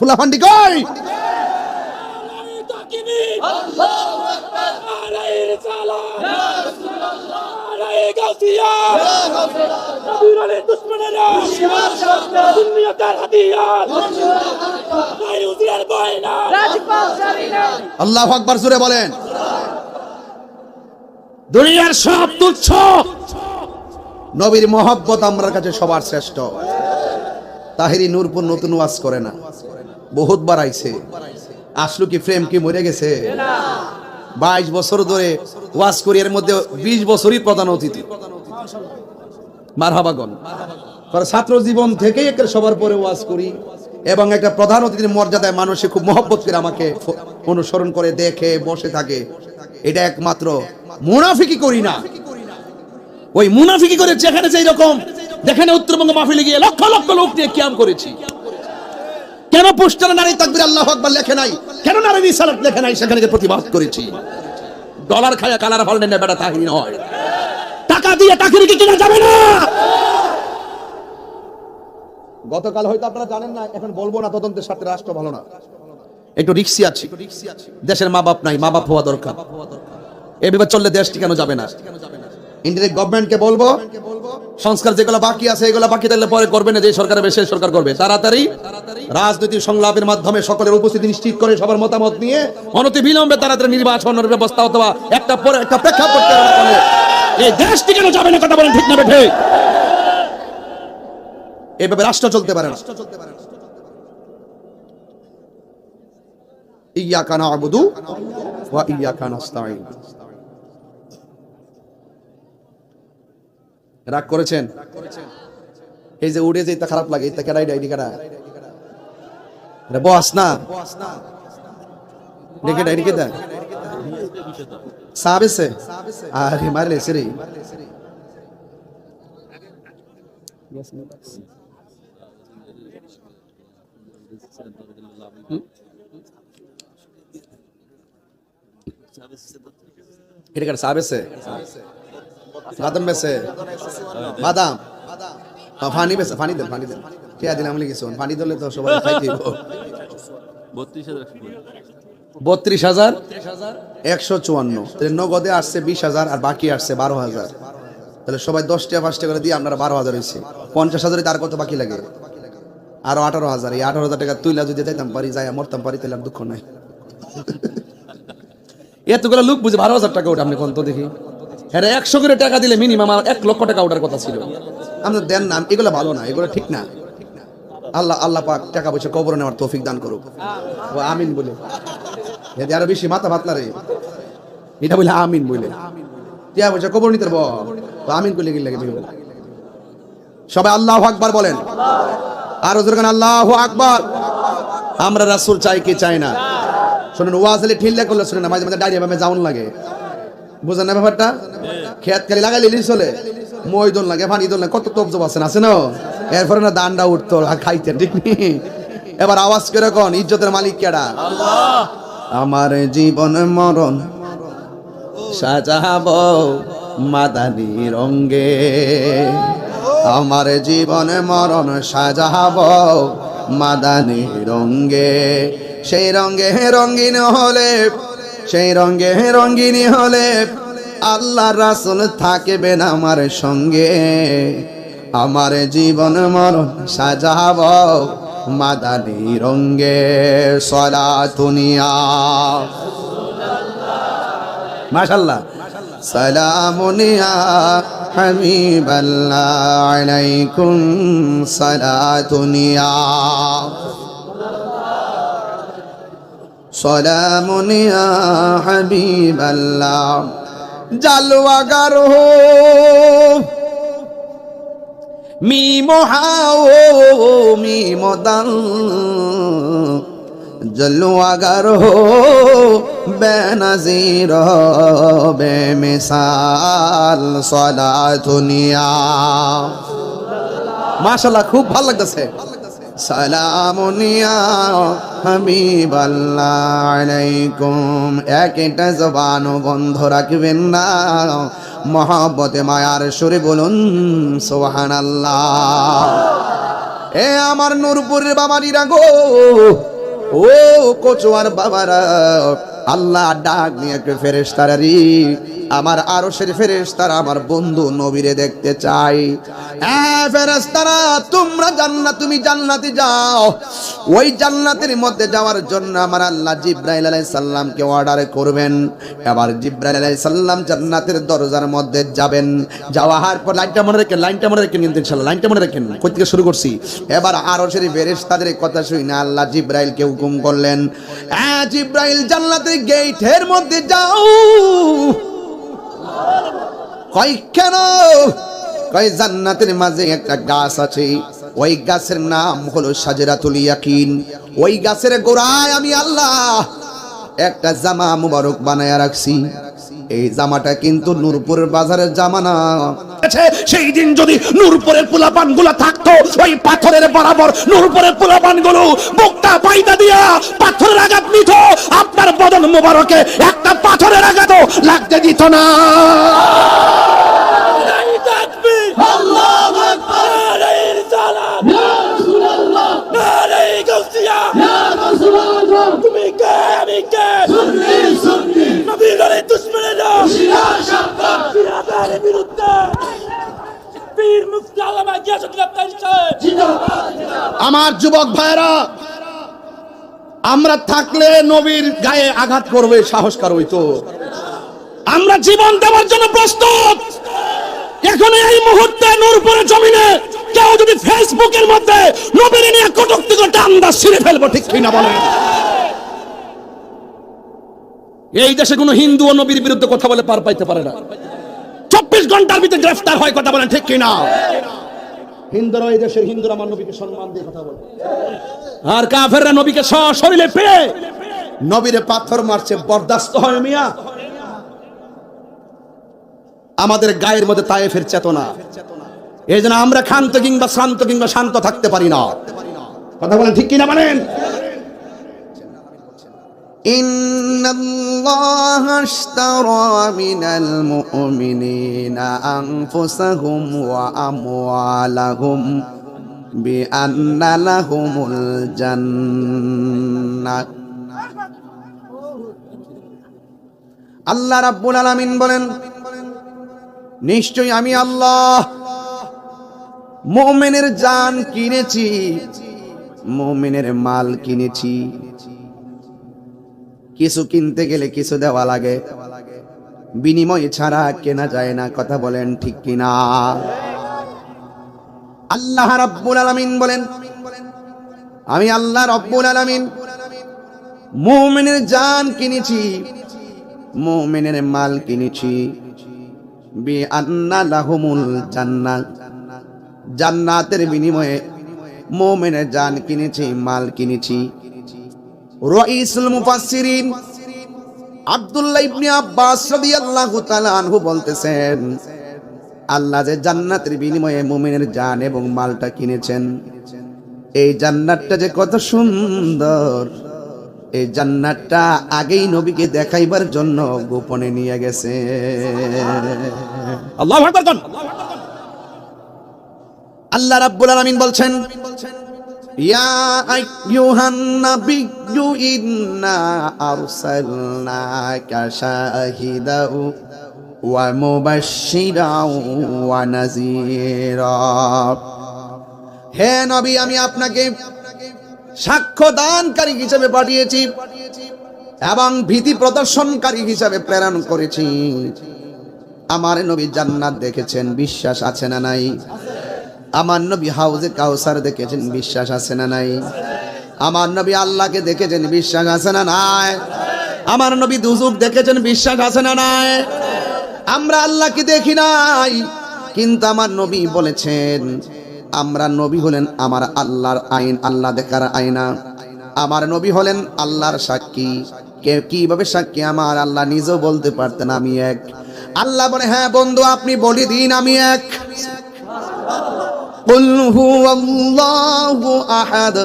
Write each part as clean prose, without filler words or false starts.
ফুলা ফান্ডি কই আল্লাহু আকবার জোরে বলেন। দুনিয়ার সব তুচ্ছ, নবীর মহব্বত আমার কাছে সবার শ্রেষ্ঠ। তাহিরি নূরপুর নতুন ওয়াজ করে না, বহুত বার আইছে। আসলো কি ফ্রেম কি মরে গেছে? 22 বছর ধরে ওয়াজ করি, এর মধ্যে 20 বছরই প্রধান অতিথি। মারহাবাগন ছাত্র জীবন থেকেই একের সবার পরে ওয়াজ করি, এবং একটা প্রধান অতিথির মর্যাদায় মানুষে খুব মহব্বত করে আমাকে অনুসরণ করে, দেখে বসে থাকে। এটা একমাত্র মুনাফিকি করি না। ওই মুনাফিকি করে যেখানে যেই রকম দেখেন, উত্তরবঙ্গ মাহফিলে গিয়ে লক্ষ লক্ষ লোক নিয়ে কিয়াম করেছি। কেন পোস্টারে নারী তাকবীর আল্লাহু আকবার লেখে নাই? কেন নারী রিসালাত লেখে নাই? সেখানে প্রতিবাদ করেছি। ডলার খায়া কালার ফল নেন, বেটা তাহিরি নয়। টাকা দিয়ে তাহিরিকে কিনা যাবে না। গতকাল হয়তো আপনারা জানেন না, এখন বলবো না, তদন্তের স্বার্থে রাষ্ট্র ভালো না। একটু রিক্সি আছে, দেশের মা বাপ নাই, মা বাপ হওয়া দরকার। এভাবে চললে দেশ টিকানো যাবে না। ইন্ডিয়ান গভর্নমেন্টকে বলবো, সংস্কার যেগুলো বাকি আছে এগুলো বাকি থাকলে পরে করবে না, যে সরকারের বেশি সরকার করবে। তাড়াতাড়ি রাজনৈতিক সংলাপের মাধ্যমে সকলের উপস্থিতি নিশ্চিত করে সবার মতামত নিয়ে অনতি বিলম্বে তাড়াতাড়ি নির্বাচনের ব্যবস্থা অথবা একটা পরে একটা প্রেক্ষাপট করে এই দেশ টিকানো যাবে না। কথা বলেন ঠিক না বেঠে? এভাবে রাষ্ট্র চলতে পারে না। ইয়াকা না'বুদু ওয়া ইয়াকা নাস্তাঈন। রাগ করেছেন? এই যে উড়ে যে এটা খারাপ লাগে, এটা কেডা? আইডি কেডা? এটা বস না? দেখে ডাইডি কেডা? সাবেসে আরে মারলে সেরে এটা কেডা? সাবেসে বাদাম বেছে, বাদাম পানি বেছে, পানি দেন, পানি দেন। কে দিলাম লিখেছ? পানি দিলে তো সবাই খাইতে দিব। 32,154। তাহলে নগদে আসছে 20,000 আর বাকি আসছে 12,000। তাহলে সবাই 10 টাকা 5 টাকা করে দিয়ে আপনারা 12,000 হয়েছে। 50,000 তার কত বাকি লাগে? আরো 18,000। এই 18,000 টাকা তুইলা যদি যাইতাম পারি, যাই মরতাম পারি, তাহলে আর দুঃখ নাই। এতগুলো লোক বুঝে 12,000 টাকা ওটা আপনি কোন তো দেখি। হ্যাঁ, 100 করে টাকা দিলে মিনিমাম 1 লক্ষ টাকা ওঠার কথা ছিল। আমরা দেন না, এগুলো ভালো না, এগুলো ঠিক না। আল্লাহ পাক টাকা পয়সা কবর নেওয়ার তৌফিক দান করুক। ও আমিন বলে যদি আরো বেশি মাথা ভাত না রে, এটা বলে আমিন বলে টাকা পয়সা কবর নিতে পারবো। আমিন বলে গেলে সবাই আল্লাহু আকবার বলেন। আরো জোরে আল্লাহু আকবার। আমরা রাসূল চাই কি চাই না? শুনুন, ওয়াজলে ঠিল্লা করলে শুনুন না, মাঝে মাঝে ডায়রিয়া ভাবে যাওন লাগে। বুঝেন না ব্যাপারটা? খেত খালি লাগাইলে চলে, ময়দন লাগে, পানি দল লাগে, কত তবজব আছে না? এরপরে না দান্ডা উঠতো আর খাইতেন, ঠিক নি? এবার আওয়াজ করে কোন ইজ্জতের মালিক কেডা? আল্লাহ। আমার জীবন মরণ সাজাবো মাদানী রঙ্গে, আমার জীবন মরণ সাজাবো মাদানী রঙ্গে। সেই রঙ্গে রঙ্গিন হলে, সেই রঙ্গে রঙ্গিনী হলে আল্লাহ রাসূল থাকবেন আমার সঙ্গে। আমার জীবন মরণ সাজাবো মাদানী রঙ্গে। সালাতুনিয়া মাশাআল্লাহ, সালামুনিয়া হাবিবাল্লাহ আলাইকুম সালাতুনিয়া, সালামুনিয়া হাবিবাল্লাহ। জালওয়াগার হো মিমো হাও মিমো দাল, জলওয়াগার হো বেনজির বেমিসাল সালাতুনিয়া। মাশাআল্লাহ, খুব ভালো লাগতেছে। সালামুন ইয়া হাবিবাল্লাহ আলাইকুম। একটা জবান বন্ধ রাখবেন না, মহব্বতে মায়ার সুরে বলুন সুবহানাল্লাহ। এ আমার নূরপুরের বাবারিরা গো, ও কচুয়ার বাবারা, আল্লাহ ডাক নিয়ে ফেরেশতারা রে, আমার আরশের ফেরেশতারা আমার বন্ধু নবীরে দেখতে চাই। ফেরেশতারা তোমরা তুমি জান্নাতে যাও। ওই জান্নাতের মধ্যে যাওয়ার জন্য আমার আল্লাহ জিবরাইল আলাইহিস সালামকে অর্ডার করবেন। এবার জিবরাইল আলাইহিস সালাম জান্নাতের দরজার মধ্যে যাবেন। যাওয়ার পর লাইনটা মনে রাখেন কিন্তু ইনশাআল্লাহ লাইনটা মনে রাখেন, কই থেকে শুরু করছি। এবার আরশের ফেরেশতাদের কথা শুনে আল্লাহ জিবরাইলকে হুকুম করলেন, জিবরাইল জান্নাতের গেটের মধ্যে যাও। কই কেন? কই জান্নাতের মাঝে একটা গাছ আছে, ওই গাছের নাম হলো শাজরাতুল ইয়াকিন। ওই গাছের গোড়ায় আমি আল্লাহ একটা জামা মুবারক বানায়া রাখছি। এই জামাটা কিন্তু নূরপুরের বাজারের জামা না। সেই দিন যদি নূরপুরের পোলাপান গুলো থাকতো, ওই পাথরের বরাবর নূরপুরের পোলাপান গুলো বুকটা বাইদা দিয়া পাথরের আঘাত নিত, আপনার বদন মুবারকে একটা পাথরের আঘাতও লাগতে দিত না। আল্লাহু আকবার। ইয়া রাসূলুল্লাহ, নারে গাউসিয়া, ইয়া রাসূলুল্লাহ, তুমি কে আমি কে, সুন্নি সুন্নি, নবীর দুশমনেরা শিরা শাক্কা, শিরাদের বিরুদ্ধে পীর মুফতি আল্লামা গিয়াসউদ্দিন আফতারী সাহেব জিন্দাবাদ জিন্দাবাদ। আমার যুবক ভাইরা, আমরা থাকলে নবীর গায়ে আঘাত করবে সাহস কার হইতো? আমরা জীবন দেওয়ার জন্য প্রস্তুত। এখন এই মুহূর্তে নূরপুরের জমিনে কেউ যদি ফেসবুকের মধ্যে নবীর নিয়ে কটূক্তি করে আন্দাজ ছিঁড়ে ফেলবো, ঠিক কিনা বলেন? এই দেশে কোনো হিন্দু ও নবীর বিরুদ্ধে কথা বলে পার পাইতে পারে না। 24 ঘন্টার ভিতরে গ্রেফতার হয়, কথা বলেন ঠিক কিনা? হিন্দুরা, এই দেশের হিন্দুরা আমার নবীকে সম্মান দিয়ে কথা বলে, আর কাফেররা নবীকে সশরীরে পেয়ে নবীরে পাথর মারছে, বরদাস্ত হয় মিয়া? আমাদের গায়ের মধ্যে তায়েফের চেতনা, এই জন্য আমরা ক্ষান্ত কিংবা শান্ত কিংবা শান্ত থাকতে পারি না, কথা বলেন ঠিক কিনা বলেন? ইন্নাল্লাহা আশতারা মিনাল মুমিনিনা আনফুসাহুম ওয়া আমওয়ালাহুম বিআন্না লাহুমুল জান্নাহ। আল্লাহ রাব্বুল আলামিন বলেন, নিশ্চয়ই আমি আল্লাহ মুমিনের জান কিনেছি, মুমিনের মাল কিনেছি। কিছু কিনতে গেলে কিছু দেওয়া লাগে, বিনিময় ছাড়া কেনা যায় না, কথা বলেন ঠিক কিনা? আল্লাহ রাব্বুল আলামিন বলেন, আমি আল্লাহ রাব্বুল আলামিন মুমিনের জান কিনেছি, মুমিনের মাল কিনেছি। বিআন্না লাহুমুল জান্নাহ, জান্নাতের বিনিময়ে মুমিনের জান কিনেছি, মাল কিনেছি। রাইসুল মুফাসসিরিন আব্দুল্লাহ ইবনে আব্বাস রাদিয়াল্লাহু তাআলা আনহু বলতেছেন, আল্লাহ যে জান্নাতের বিনিময়ে মুমিনের জান এবং মালটা কিনেছেন, এই জান্নাতটা যে কত সুন্দর, এই জান্নাতটা আগেই নবীকে দেখাইবার জন্য গোপনে নিয়ে গেছে। আল্লাহু আকবার। আল্লাহ রাব্বুল আলামিন বলছেন, ইয়া আইয়ুহান নাবিয়্যু ইন্না আরসালনাকা শাহিদাও ওয়া মুবাশশিরাও ওয়া নাযীরা। হে নবী, আমি আপনাকে সাক্ষ্যদানকারী হিসেবে পাঠিয়েছি এবং ভীতি প্রদর্শনকারী হিসেবে প্রেরণ করেছি। আমার নবী জান্নাত দেখেছেন, বিশ্বাস আছে না নাই? আমার নবী হাউজে কাউসার দেখেছেন, বিশ্বাস আছে না নাই? আমার নবী আল্লাহকে দেখেছেন, বিশ্বাস আছে না নাই? আমার নবী দুজুক দেখেছেন, বিশ্বাস আছে না নাই? আমরা আল্লাহকে দেখি নাই, কিন্তু আমার নবী বলেছেন, আমরা নবী হলেন আমার আল্লাহর আইন, আল্লাহ দেখার আয়না। আমার নবী হলেন আল্লাহর সাক্ষী। কিভাবে সাক্ষী? আমার আল্লাহ নিজেও বলতে পারতেন আমি এক। আল্লাহ বলে, হ্যাঁ বন্ধু, আপনি বলে দিন আমি এক। কুল হুয়াল্লাহু আহাদ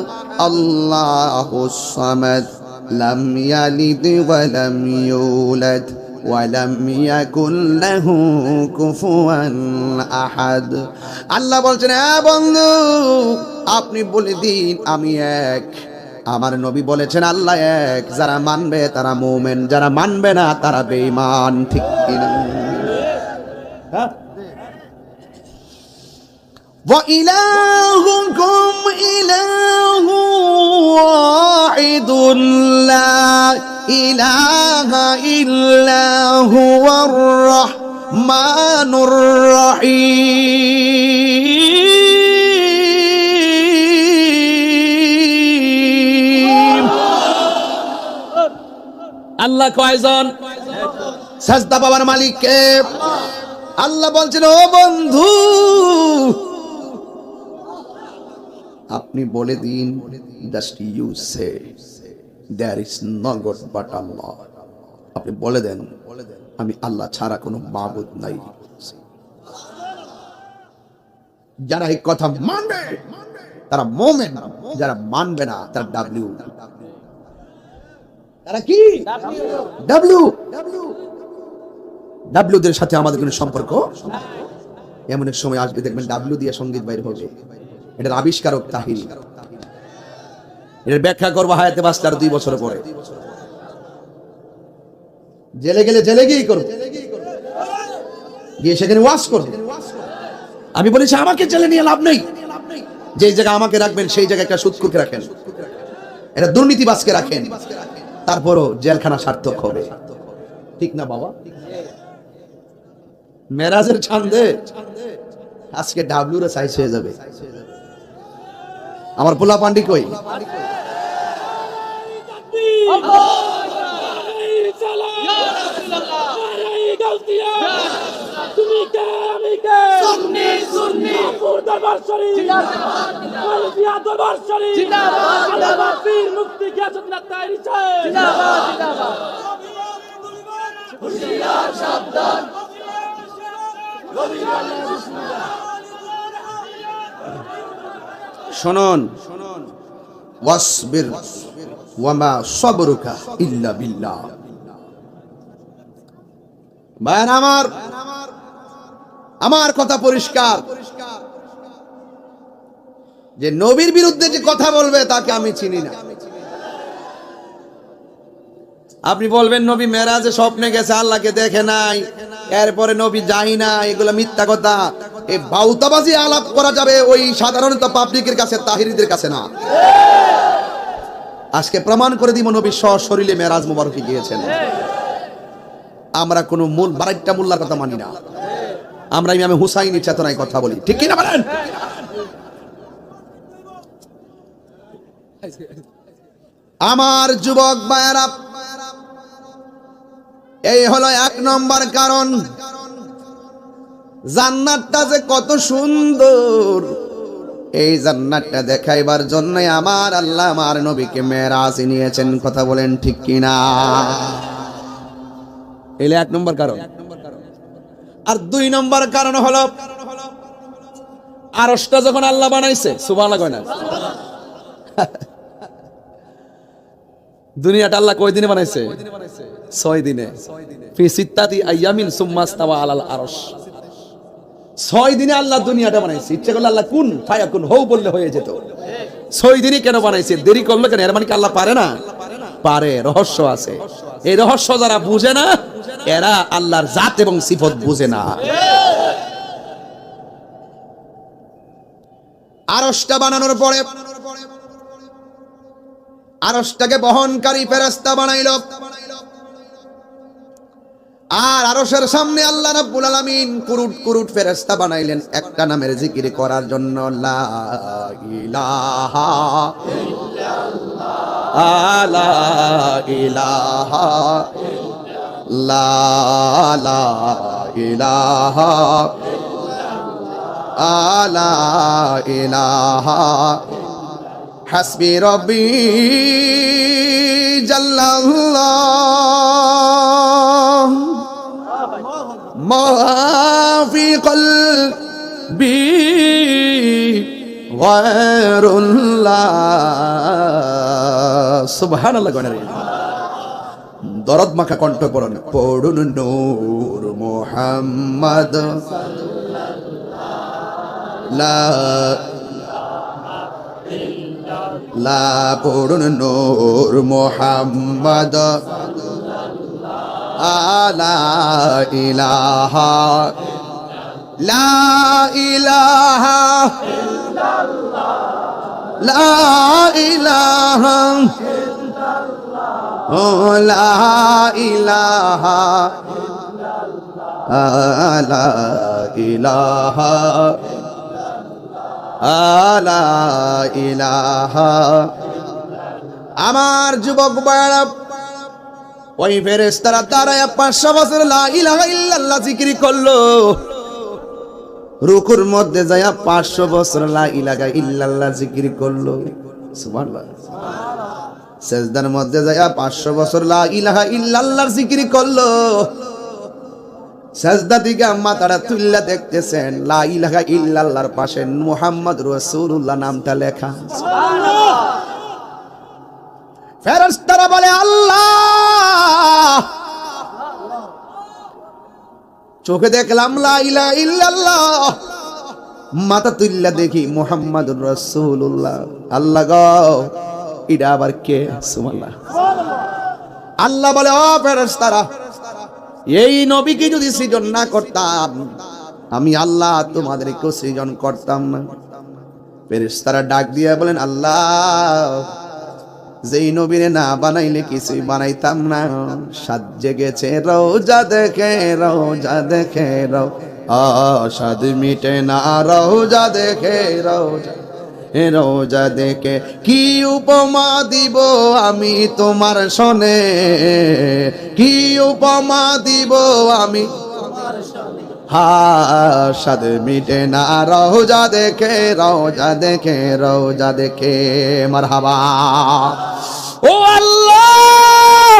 আল্লাহুস সামাদ লাম ইয়ালিদ ওয়া লাম ইউলাদ ওয়া লাম ইয়াকুল লাহু কুফুয়ান আহাদ। আল্লাহ বলছেন, হ্যাঁ বন্ধু, আপনি বলে দিন আমি এক। আমার নবী বলেছেন আল্লাহ এক। যারা মানবে তারা মুমিন, যারা মানবে না তারা বেঈমান। ঠিক কিনা? হ্যাঁ। ওয়া ইলাহুকুম ইলাহু ওয়াহিদুন লা ইলাহা ইল্লা হুয়ার রাহমানুর রহিম। আল্লাহ কয়জন? সাজদা পাওয়ার মালিক কে? আল্লাহ বলছেন, ও বন্ধু আপনি বলে দিন, just you say there is no God but Allah. আপনি বলে দেন আমি আল্লাহ ছাড়া কোনো মাবুদ নাই। যারা এই কথা মানবে তারা মুমিন, যারা মানবে না তারা ডাব্লিউ। তারা কি? ডাব্লিউ। ডাব্লিউদের সাথে আমাদের কোনো সম্পর্ক। এমন এক সময় আসবে দেখবেন ডাব্লিউ দিয়ে সঙ্গীত বাইর হবে। এটার আবিষ্কারক তাহিরি। এটার ব্যাখ্যা করবো হায়াতে বাঁচলে আর 2 বছর পরে। জেলে গেলে জেলে গিয়েই করবো, গিয়ে সেখানে ওয়াজ করবো। আমি বলেছি আমাকে জেলে নিয়ে লাভ নেই। যে জায়গায় আমাকে রাখবেন সেই জায়গায় একটা সুদখোরকে রাখেন, এটা দুর্নীতিবাজকে রাখেন, তারপরও জেলখানা সার্থক হবে। ঠিক না বাবা? মেরাজের চাঁদে আজকে ডাব্লিউ রে সাইজ হয়ে যাবে। আমার পোলা পান্ডি কই? শুনুন, ওয়াসবির ওয়ামা সাবরুকা ইল্লা বিল্লাহ। ভাই আমার কথা পরিষ্কার, যে নবীর বিরুদ্ধে যে কথা বলবে তাকে আমি চিনি না। আপনি বলবেন নবী মেরাজে স্বপ্নে গেছে, আল্লাহকে দেখে নাই, এরপরে নবী যাই না, এগুলো মিথ্যা কথা। এই বাউতাবাজি আলাপ করা যাবে ওই সাধারণত পাবলিকের কাছে, তাহিরিদের কাছে না। আজকে প্রমাণ করে দিব নবী সশরীরে মেরাজ মুবারকে গিয়েছেন। আমরা কোন মূল বারাইটা মোল্লার কথা মানি না, আমরা ইমাম হুসাইনি চেতনায় কথা বলি। ঠিক কি না বলেন? আমার যুবক ভাইয়েরা, এই হলো 1 নম্বর কারণ, জান্নাতটা যে কত সুন্দর, এই জান্নাতটা দেখাইবার জন্য আমার আল্লাহ আমার নবীকে মেরাজে নিয়েছেন। কথা বলেন ঠিক কিনা? এলে 1 নম্বর কারণ। আর 2 নম্বর কারণ হলো, আরশটা যখন আল্লাহ বানাইছে, সুবহানাল্লাহ কয় না? দুনিয়াটা আল্লাহ কয় দিনে বানাইছে? 6 দিনে। ফি সিত্তাতি আইয়ামিন সুম্মা ইস্তাওয়া আলাল আরশ। 6 দিনে আল্লাহ দুনিয়াটা বানাইছে। ইচ্ছা করলে আল্লাহ কুন ফায়াকুন হও বললে হয়ে যেত। 6 দিনই কেন বানাইছে? দেরি করলো কেন? এর মানে কি আল্লাহ পারে না? পারে, রহস্য আছে। এই রহস্য যারা বুঝে না, এরা আল্লাহর জাত এবং সিফত বুঝে না। আরশটা বানানোর পরে আরশটাকে বহনকারী ফেরেশতা বানাইল, আর আরশের সামনে আল্লাহ রাব্বুল আলামিন কুরুট কুরুট ফেরেশতা বানাইলেন একটা নামের জিকির করার জন্য। লা ইলাহা ইল্লাল্লাহ, লা ইলাহা লা ইলাহা লা ইলাহা হাসবি রব্বি জাল্লাল্লাহ মা ফি কলবি গায়রুল্লাহ। সুবহানাল্লাহ। দরদ মাখা কণ্ঠ পড়ুন, পড়ুন নূর মুহাম্মদ লা লা, পড়ুন নূর মুহাম্মদ লা ইলাহা লা ইলাহা লা ইলাহা ও লা ইলাহা লা ইলাহা লা ইলাহা। আমার যুবক ভাইরা, ওই ফেরেশতারা দাঁড়ায় 500 বছর লা ইলাহা ইল্লাল্লাহ জিকির করলো। রুকুর মধ্যে যায়া 500 বছর লা ইলাহা ইল্লাল্লাহ জিকির করলো। সুবহানাল্লাহ। সেজদার মধ্যে যায়া 500 বছর লা ইলাহা ইল্লাল্লাহর জিকির করলো। সেজদা দিকে মাথাটা তুললা দেখতেছেন লা ইলাহা ইল্লাল্লাহর পাশে মুহাম্মদ রাসূলুল্লাহ নামটা লেখা। সুবহানাল্লাহ। ফেরেশতারা বলে আল্লাহ, চোখে দেখলাম লা ইলাহা ইল্লাল্লাহ, মাথা তুললা দেখি মুহাম্মাদুর রাসূলুল্লাহ। আল্লাহ গো, এটা আবার কে? সুবহানাল্লাহ। আল্লাহ বলে ও ফেরেশতারা, এই নবীকে যদি সৃজন না করতাম আমি আল্লাহ তোমাদেরকে সৃজন করতাম না। ফেরেশতারা ডাক দিয়ে বলেন আল্লাহ, যেই নবীরে না বানাইলে কিছুই বানাইতাম না। সাদ জেগেছে রওজা দেখে, রওজা দেখে সাদ মিটে না, রওজা দেখে রওজা দেখে। কি উপমা দিব আমি তোমার শোনে, কি উপমা দিব আমি সাদ মিটে না, রওজা দেখে রওজা দেখে। মারহাবা। ও আল্লাহ,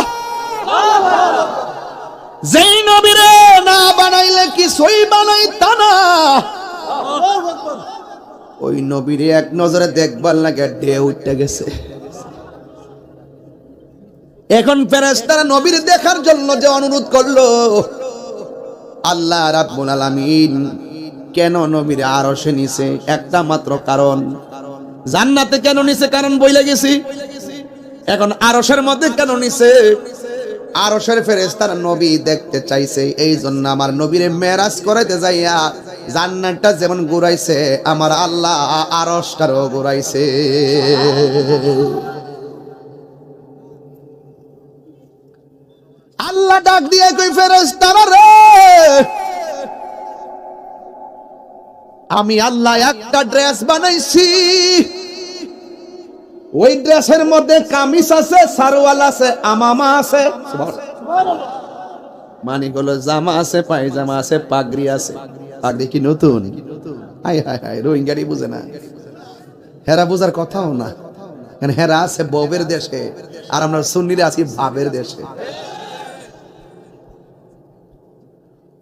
যেই নবীরে না বানাইলে কিছুই বানাইতা না, ওই নবীরে এক নজরে দেখবার লাগে ঢেউ উঠে গেছে। এখন ফেরেশতারা নবীর দেখার জন্য যে অনুরোধ করলো, আল্লাহ রাব্বুল আলামিন কেন নবীর আরশে নিছে? একটা মাত্র কারণ। জান্নাতে কেন নিছে? কারণ বইলা গেছি। এখন আরশের মধ্যে কেন নিছে? আরশের ফেরেশতারা নবী দেখতে চাইছে, এই জন্য আমার নবীরে মেরাজ করাইতে যাইয়া জান্নাতটা যেমন ঘুরাইছে, আমার আল্লাহ আরশটারও ঘুরাইছে। আল্লাহ ডাক দিয়ে কই ফেরেশতারা রে, আমি আল্লাহ একটা ড্রেস বানাইছি। ওই ড্রেসের মধ্যে কামিজ আছে, সারওয়াল আছে, আমামা আছে। মানে হলো জামা আছে, পায়জামা আছে, পাগড়ি আছে। পাগড়ি কি নতুন? হাই হাই হাই, রোহিঙ্গারি বুঝে না, হেরা বুঝার কথাও না। হেরা আছে ববের দেশে, আর আমরা সুন্নিরা আছি ভাবের দেশে।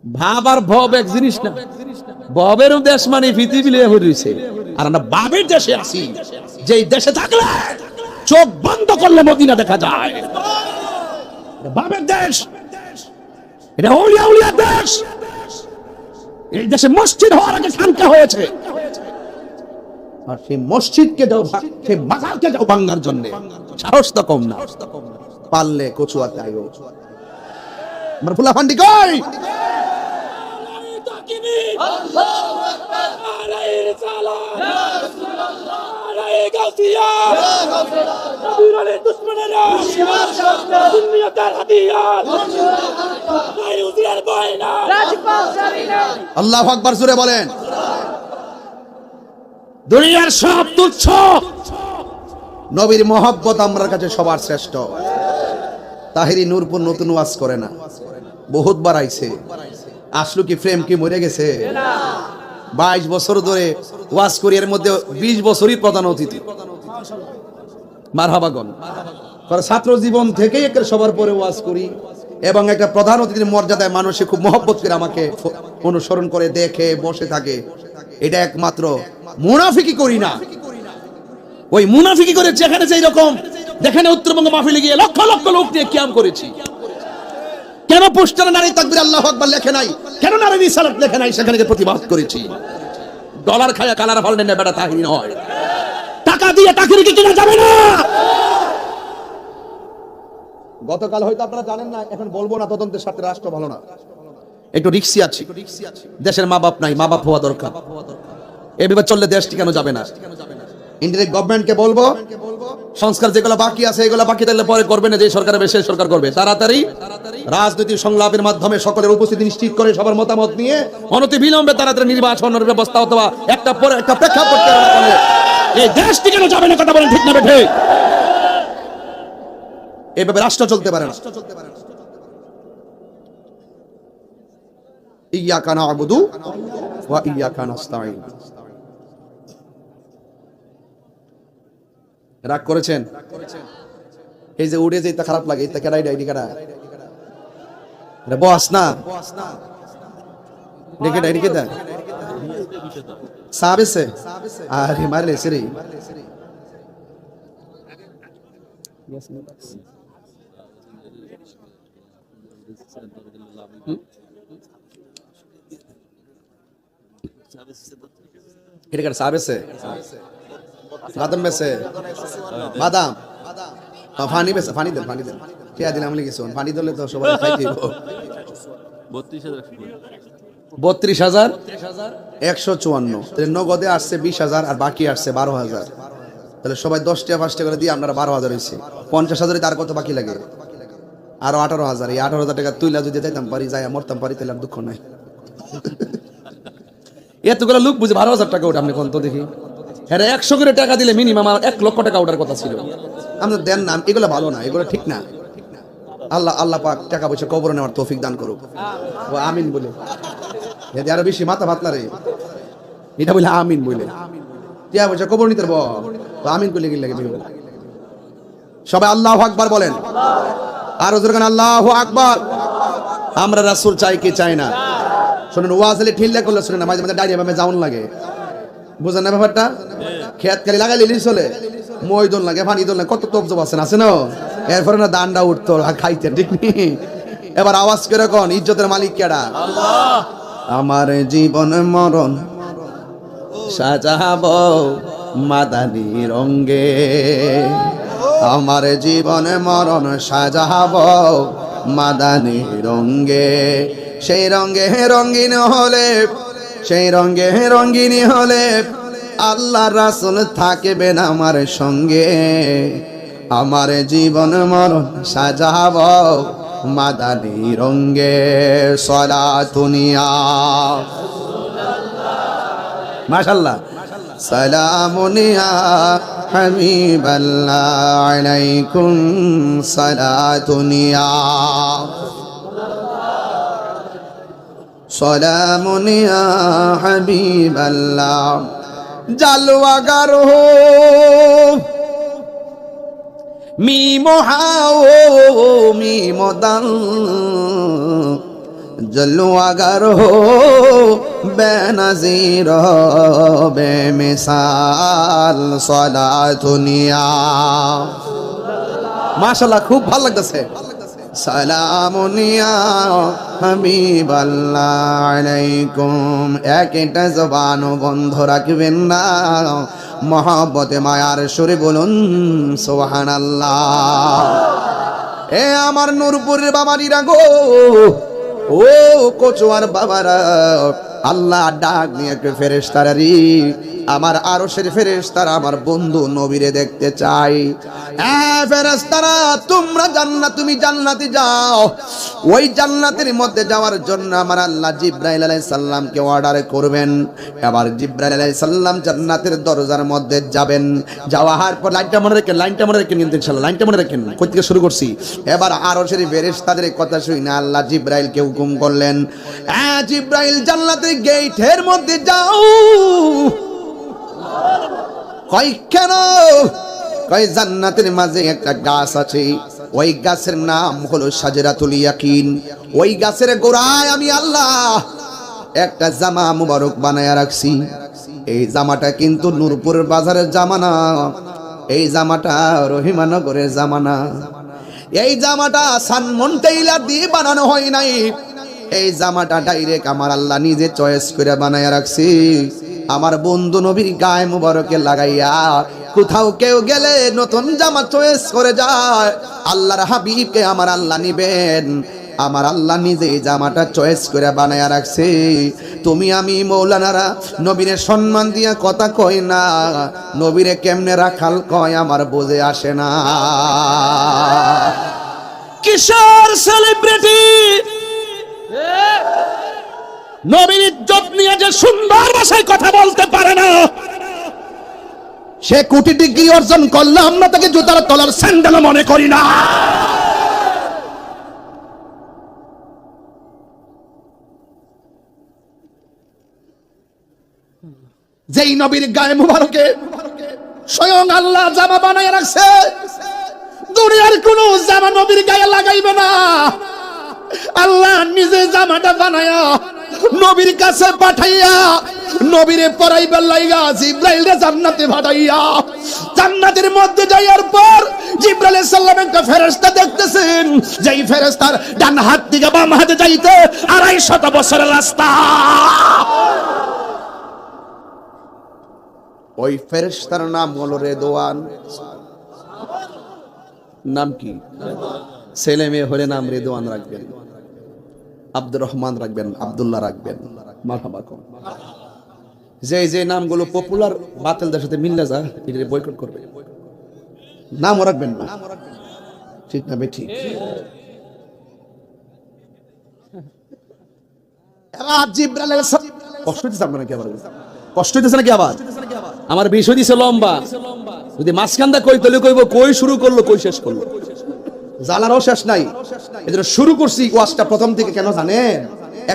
ভাব আর ভব এক জিনিস না। ভবের দেশ মানে পৃথিবী হয়েছে, আর আমরা ভাবের দেশে আছি, যেই দেশে থাকলে চোখ বন্ধ করলে মদিনা দেখা যায়। ভাবের দেশ, এটা আউলিয়া আউলিয়া দেশ। এই দেশে মসজিদ হওয়ার আগে খানকা হয়েছে, আর সেই মসজিদকে যাও, সেই মাজারকে যাও ভাঙার জন্য সাহস তো কম না। পারলে কচুয়াতে আইও। আমার ফুলা ফান্ডি কই? আল্লাহু আকবার, আলাইহিস সালাম, ইয়া রাসূলুল্লাহ, আলাইহি গাউসিয়া, ইয়া গাউসিয়া, নবীর আলী দুশমনেরা, দুনিয়ার হাদিয়াত, নাই উজিয়ার বয়না, রাজপাল সারিনা। আল্লাহু আকবার জোরে বলেন। দুনিয়ার সব তুচ্ছ, নবীর মহব্বত আমার কাছে সবার শ্রেষ্ঠ। তাহিরি নূরপুর নতুন ওয়াজ করে না, বহুতবার আইছে। আসলো কি ফ্রেম কি মরে গেছে? 22 বছর ধরে ওয়াজ করি, এর মধ্যে 20 বছরই প্রধান অতিথি। মারহাবাগন। ছাত্র জীবন থেকেই একটা সবার পরে ওয়াজ করি, এবং একটা প্রধান অতিথির মর্যাদায় মানুষে খুব মহব্বত করে আমাকে অনুসরণ করে, দেখে, বসে থাকে। এটা একমাত্র মুনাফিকি করি না, ওই মুনাফিকি করে যেখানে যেই রকম দেখেন উত্তরবঙ্গ মাহফিলে গিয়ে লক্ষ লক্ষ লোক নিয়ে কিয়াম করেছি। কেন পোস্টারে নারী তাকবীর আল্লাহু আকবার লেখে নাই, কেন নারী রিসালাত লেখে নাই, সেখানে প্রতিবাদ করেছি। ডলার খায়া কালার ফল নেন বেটা তাহিন হয়, টাকা দিয়ে তাকিয়ে কিনা যাবে না। গতকাল হয়তো আপনারা জানেন না, এখন বলবো না, তদন্তের সাথে রাষ্ট্র ভালো না, একটু রিক্সি আছি, দেশের মা বাপ নাই, মা বাপ হওয়া দরকার। এভাবে চললে দেশ টিকানো যাবে না। ইন্ডিয়ান গভর্নমেন্টকে বলবো সংস্কার যেগুলো বাকি আছে এগুলো বাকি থাকলে পরে করবে না, যে সরকার বেশি সরকার করবে। তাড়াতাড়ি রাজনৈতিক সংলাপের মাধ্যমে সকলের উপস্থিতি নিশ্চিত করে সবার মতামত নিয়ে অনতি বিলম্বে তাড়াতাড়ি নির্বাচনের ব্যবস্থা অথবা একটা পরে একটা প্রেক্ষাপট এই দেশ টিকানো যাবে না। কথা বলেন ঠিক না বেঠে? এভাবে রাষ্ট্র চলতে পারে না। ইয়াকা না'বুদু ওয়া ইয়াকা নাস্তাঈন। রাগ করেছেন? এই যে উড়ে যে এটা খারাপ লাগে, এটা কেডাই ডাইডি কেডা রে বস না দেখে ডাইডি কেডা সাবেসে আরে মারলে সিরি এটা কেডা সাবেসে বাদাম বেছে বাদাম পানি বেছে পানি দেন কে দিলাম লিখে শোন পানি দিলে তো সবাই খাইতে 32,154 নগদে আসছে 20,000 আর বাকি আসছে 12,000। তাহলে সবাই 10টা 5টা করে দিয়ে আপনারা 12,000 হয়েছে। 50,000 তার কত বাকি লাগে? আরো 18,000। এই 18,000 টাকা তুইলা যদি যাইতাম পারি, যাই মরতাম পারি, তাহলে আর দুঃখ নাই। এতগুলো লোক বুঝে 12,000 টাকা ওটা আপনি কোন তো দেখি। হ্যাঁ 100 করে টাকা দিলে মিনিমাম 1 লক্ষ টাকা ওঠার কথা ছিল। আমরা দেন না, এগুলো ভালো না, এগুলো ঠিক না। আল্লাহ পাক টাকা পয়সা কবরে নেওয়ার তৌফিক দান করুক। ও আমিন বলে যদি আরো বেশি মাথা ভাত না রে, এটা বলে আমিন বলে টাকা পয়সা কবর নিতে পারবো। আমিন করলে কি লাগে? সবাই আল্লাহু আকবার বলেন, আরো জোরে গান আল্লাহু আকবার। আমরা রাসূল চাই কি চাই না? শুনুন, ওয়াজলে ঠিল্লা করলে শুনেন না, মাঝে মাঝে ডাইরিয়া ভাবে যাওন লাগে, বুঝেন না ব্যাপারটা? খেত খালি লাগাইলে চলে, মই দোল লাগে, পানি দোল লাগে, কত তবজব আছে না? এরপরে না দান্ডা উঠতো খাইতে, ঠিক নেই? এবার আওয়াজ করে কোন ইজ্জতের মালিক কেডা? আল্লাহ। আমার জীবন মরণ সাজাবো মাদানী রঙ্গে, আমার জীবন মরণ সাজাবো মাদানী রঙ্গে। সেই রঙ্গে রঙ্গিন হলে, সেই রঙ্গে রঙ্গিনী হলে আল্লাহ রাসূল থাকবেন আমার সঙ্গে। আমার জীবন মরণ সাজাবো মাদানী রঙ্গে। সালাতুনিয়া মাশাআল্লাহ, সালামুনিয়া হাবিবাল্লাহ আলাইকুম সালাতুনিয়া, সালামুনিয়া হাবিবাল্লাহ। জালওয়াগার হো মিমো হাও মিমো দাল, জলওয়াগার হো বেনজির বেমিসাল সালাতুনিয়া। মাশাআল্লাহ, খুব ভালো লাগতেছে। সালামুনিয়া হাবিবাল্লাহ আলাইকুম। একটা জবানও বন্ধ রাখবেন না, মহব্বতে মায়ার সুরে বলুন সুবহানাল্লাহ। এ আমার নূরপুরের বাবারিরা গো, ও কচুয়ার বাবারা, আল্লাহ ডাক নিয়ে ফেরেশতারা রে, আমার আরশের ফেরেশতারা আমার বন্ধু নবীরে দেখতে চাই। ফেরেশতারা তোমরা তুমি জান্নাতে যাও। ওই জান্নাতের মধ্যে যাওয়ার জন্য আমার আল্লাহ জিবরাইল আলাইহিস সালামকে অর্ডার করবেন। এবার জিবরাইল আলাইহিস সালাম জান্নাতের দরজার মধ্যে যাবেন। যাওয়ার পর লাইনটা মনে রাখেন কিন্তু ইনশাআল্লাহ লাইনটা মনে রাখেন, কই থেকে শুরু করছি। এবার আরশের ফেরেশতাদের কথা শুনে আল্লাহ জিবরাইলকে হুকুম করলেন, জিবরাইল জান্নাতের গেটের মধ্যে যাও। কই কেন? কই জান্নাতের মাঝে একটা গাছ আছে, ওই গাছের নাম হলো শাজরাতুল ইয়াকিন। ওই গাছের গোড়ায় আমি আল্লাহ একটা জামা মুবারক বানায়া রাখছি। এই জামাটা কিন্তু নূরপুর বাজারের জামা না, এই জামাটা রহিমানগরের জামা না, এই জামাটা সানমন টেইলার দিয়ে বানানো হয় নাই, এই জামাটা ডাইরেক্ট আমার আল্লাহ নিজে চয়েস করে বানায়া রাখছি। আমার বন্ধু নবীর গায়ে মুবারকে লাগাইয়া কোথাও কেউ গেলে নতুন জামা চয়েস করে যায়, আল্লাহর হাবিবকে আমার আল্লাহ নিবেন, আমার আল্লাহ নিজে এই জামাটা চয়েস করে বানায়া রাখছে। তুমি আমি মৌলানারা নবীরে সম্মান দিয়া কথা কই না, নবীরে কেমনে রাখাল কয় আমার বোঝে আসে না। কিশোর সেলিব্রিটি নবীর ইজ্জত নিয়ে যে সুন্দর ভাষায় কথা বলতে পারে না, সে কোটি ডিগ্রি অর্জন করলে আমরা তাকে জুতার তলার স্যান্ডেল মনে করি না। যেই নবীর গায়ে মুবারকে স্বয়ং আল্লাহ জামা বানায় রাখছে, দুনিয়ার কোন জামা নবীর গায়ে লাগাইবে না, আল্লাহ নিজে জামাটা বানায়া নবীর কাছে পাঠাইয়া নবীরে পরাইবার লাইগা জিবরাইলরে জান্নাতে পাঠাইয়া, জান্নাতের মধ্যে যাওয়ার পর জিবরাইল আলাইহিস সালাম একটা ফেরেশতা দেখতেছেন, যেই ফেরেশতার ডান হাত থেকে বাম হাতে যাইতে 250 বছরের রাস্তা। ওই ফেরেশতার নাম হলো রেদওয়ান। নাম কি? ছেলে মেয়ে হলে নাম রেদওয়ান রাখবেন, আব্দুর রহমান রাখবেন, আব্দুল্লাহ রাখবেন। মারহাবা কম। যে নামগুলো পপুলার বাতিলদের সাথে মিললে যা এটা বয়কট করবে, নামও রাখবেন না, ঠিক না বেঠিক? জিবরাইল আলাইহিস সালাম কষ্ট দিতেছে আপনারা কি আবার? কষ্ট দিতেছে নাকি আবার? আমার বিষয় দিছে লম্বা, যদি মাঝখানটা কই তলে কইব কই শুরু করলো কই শেষ করলো, জানারও শেষ নাই। এজন্য শুরু করছি ওয়াজটা প্রথম থেকে, কেন জানেন?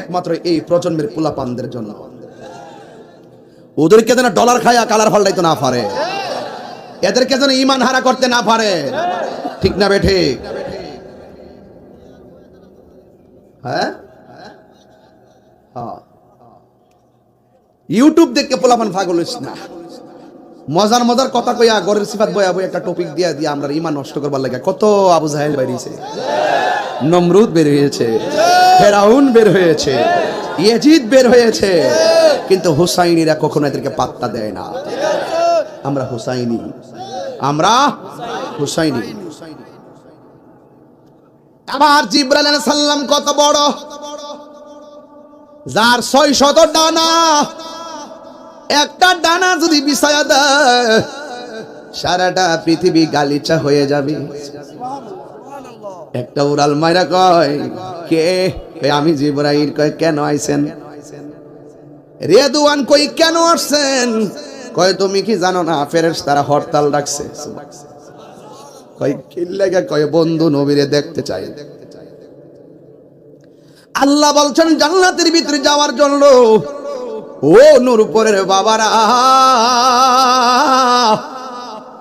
একমাত্র এই প্রজন্মের পোলাপানদের জন্য, ওদেরকে যেন ডলার খায়া কালার ফাল্টাইতে না পারে, এদেরকে যেন ঈমান হারা করতে না পারে, ঠিক না বেঠে? হ্যাঁ, ইউটিউব দেখে পোলাপান পাগল হইস না, মজার মজার কথা কইয়া গরের সিফাত বয়া বই একটা টপিক দিয়া দিয়া আমরা ঈমান নষ্ট করবার লাগে। কত আবু জাহেল বের হয়েছে, নমরুদ বের হয়েছে, ফেরাউন বের হয়েছে, ইয়াজিদ বের হয়েছে, কিন্তু হুসাইনিরা কখনো এদেরকে পাত্তা দেয় না। আমরা হুসাইনি, আমরা হুসাইনি। আবার জিবরাইল আলাইহিস সালাম কত বড়, যার 600 ডানা, একটা ডানা যদি বিছায়া দেয় সারাটা পৃথিবী গালিচা হয়ে যাবে। একটা উড়াল মাইরা কয় কে? আমি জিবরাইল। কয় কেন আইছেন? রেদওয়ান কই কেন আসছেন? কয় তুমি কি জানো না ফেরেশতারা হরতাল ডাকছে। কয় কি লাগা? কয় বন্ধু নবীরে দেখতে চাই। আল্লাহ বলছেন জান্নাতের ভিতরে যাওয়ার জন্য ও নূরপুরের বাবারা,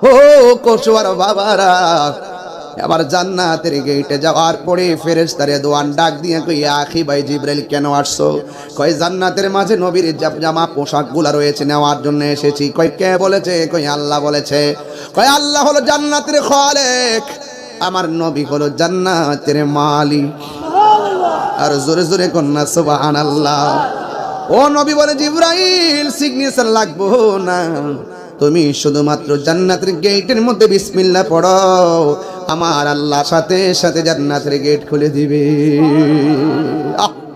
ও কচুয়ার বাবারা, আবার জান্নাতের গেটে যাওয়ার পরে ফেরেশতারে দোয়ান ডাক দিয়ে কই আখি ভাই জিবরাইল কেন আসছো? কয় জান্নাতের মাঝে নবীর জামা পোশাকগুলো রয়েছে নেওয়ার জন্য এসেছি। কয় কে বলেছে? কই আল্লাহ বলেছে। কয় আল্লাহ হলো জান্নাতের খালেক, আমার নবী হলো জান্নাতের মালিক। আর জোরে জোরে কন্যা সুবহানাল্লাহ। ও নবী বলে জিবরাইল সিগনেচার লাগবো না, তুমি শুধুমাত্র জান্নাতের গেটের মধ্যে বিসমিল্লাহ পড়ো, আমার আল্লাহ সাথে সাথে জান্নাতের গেট খুলে দিবে।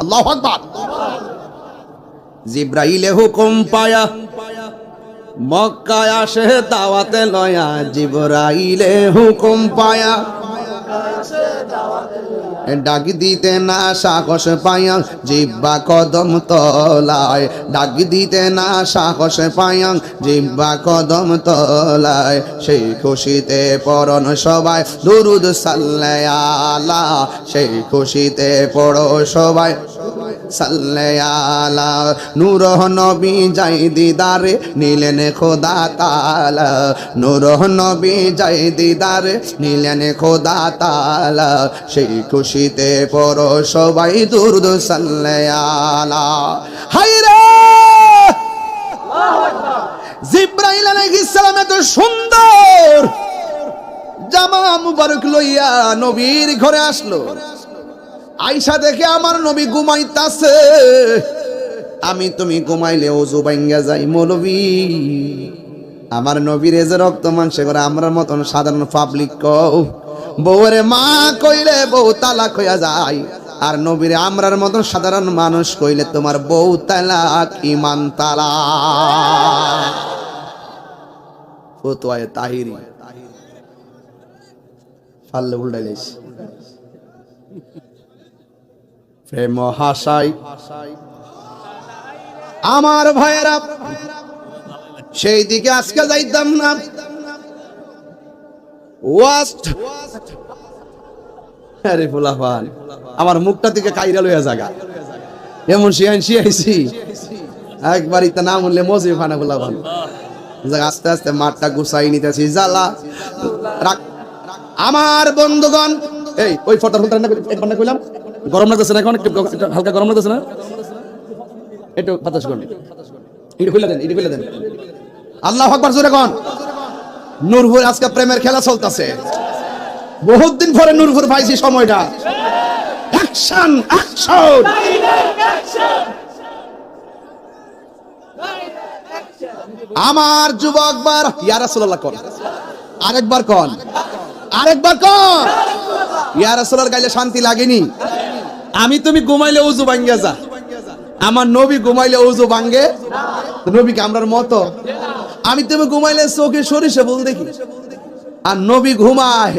আল্লাহু আকবার। জিবরাইলে হুকুম পায়া মক্কায় আসে দাওয়াতে লয়া, জিবরাইলে হুকুম পায়া ডাক দিতে না সাহস পায়া জিব্বা কদম তলায়, ডাক দিতে না সাহস পায়া জিব্বা কদম তলায়, সেই খুশিতে পড়ন সবাই দুরুদ সাল্লাল্লাহু আলা, সেই খুশিতে পড়ো সবাই সাল্লাল্লাহু আলা। নূর নবী যাই দিদারে নিলেন খোদা তাআলা, নূর নবী যাই দিদারে নিলেন খোদা তাআলা, সেই খুশিতে পড়ো সবাই দুরুদ সাল্লাল্লাহু আলা। হায়রে জিব্রাইল আলাইহিস সালাম এত সুন্দর জামা মুবারক লইয়া নবীর ঘরে আসলো। আয়েশা দেখে আমার নবী ঘুমাইতাছে, আমি তুমি ঘুমাইলে ওযু ভাঙ্গা যায় মৌলবী। আমার নবীর যে রক্ত মাংসে করে আমরা মতন সাধারণ পাবলিক কও বউরে মা কইলে বউ তালাক হইয়া যায়, আর নবীরে আমরার মতন সাধারণ মানুষ কইলে তোমার বউ তালাক ঈমান তালাক। ফতোয়ায়ে তাহিরি ফাললে উল্টাইলেস প্রেম হাসাই। আমার ভাইয়েরা সেই দিকে আজকে যাইতাম না। ওয়াস্ট আরে ফুলাফান আমার মুখটা থেকে কাইরা লইয়া জায়গা এমন শিয়াইছি একবার ইতা নাম বললে মজি ফানা ফুলাফান। আস্তে আস্তে মাঠটা গুছাই নিতেছি জ্বালা রাখ। আমার বন্ধুগণ এই ওই ফটো একবার না কইলাম গরম লাগতেছে না, এখন হালকা গরম লাগতেছে না, একটু বাতাস করুন, এটা খুলে দেন, এটা খুলে দেন। আল্লাহু আকবার জোরে কোন। নূরপুর আজকে প্রেমের খেলা চলতেছে, বহুত দিন পরে নূরপুর পাইছি সময়টা। Action action. আমার যুবক বার ইয়া রাসূলুল্লাহ কোন, আরেকবার কোন, আরেকবার কোন। ইয়া রাসূলুল্লাহ গাইলে শান্তি লাগেনি। আমি তুমি ঘুমাইলে ওযু ভাঙ্গে যা, আমার নবী ঘুমাইলে ওযু ভাঙ্গে নবী কি আমরার মতো? আমি তুমি ঘুমাইলে চোখে সরিষা বল দেখি, আর নবী ঘুমায়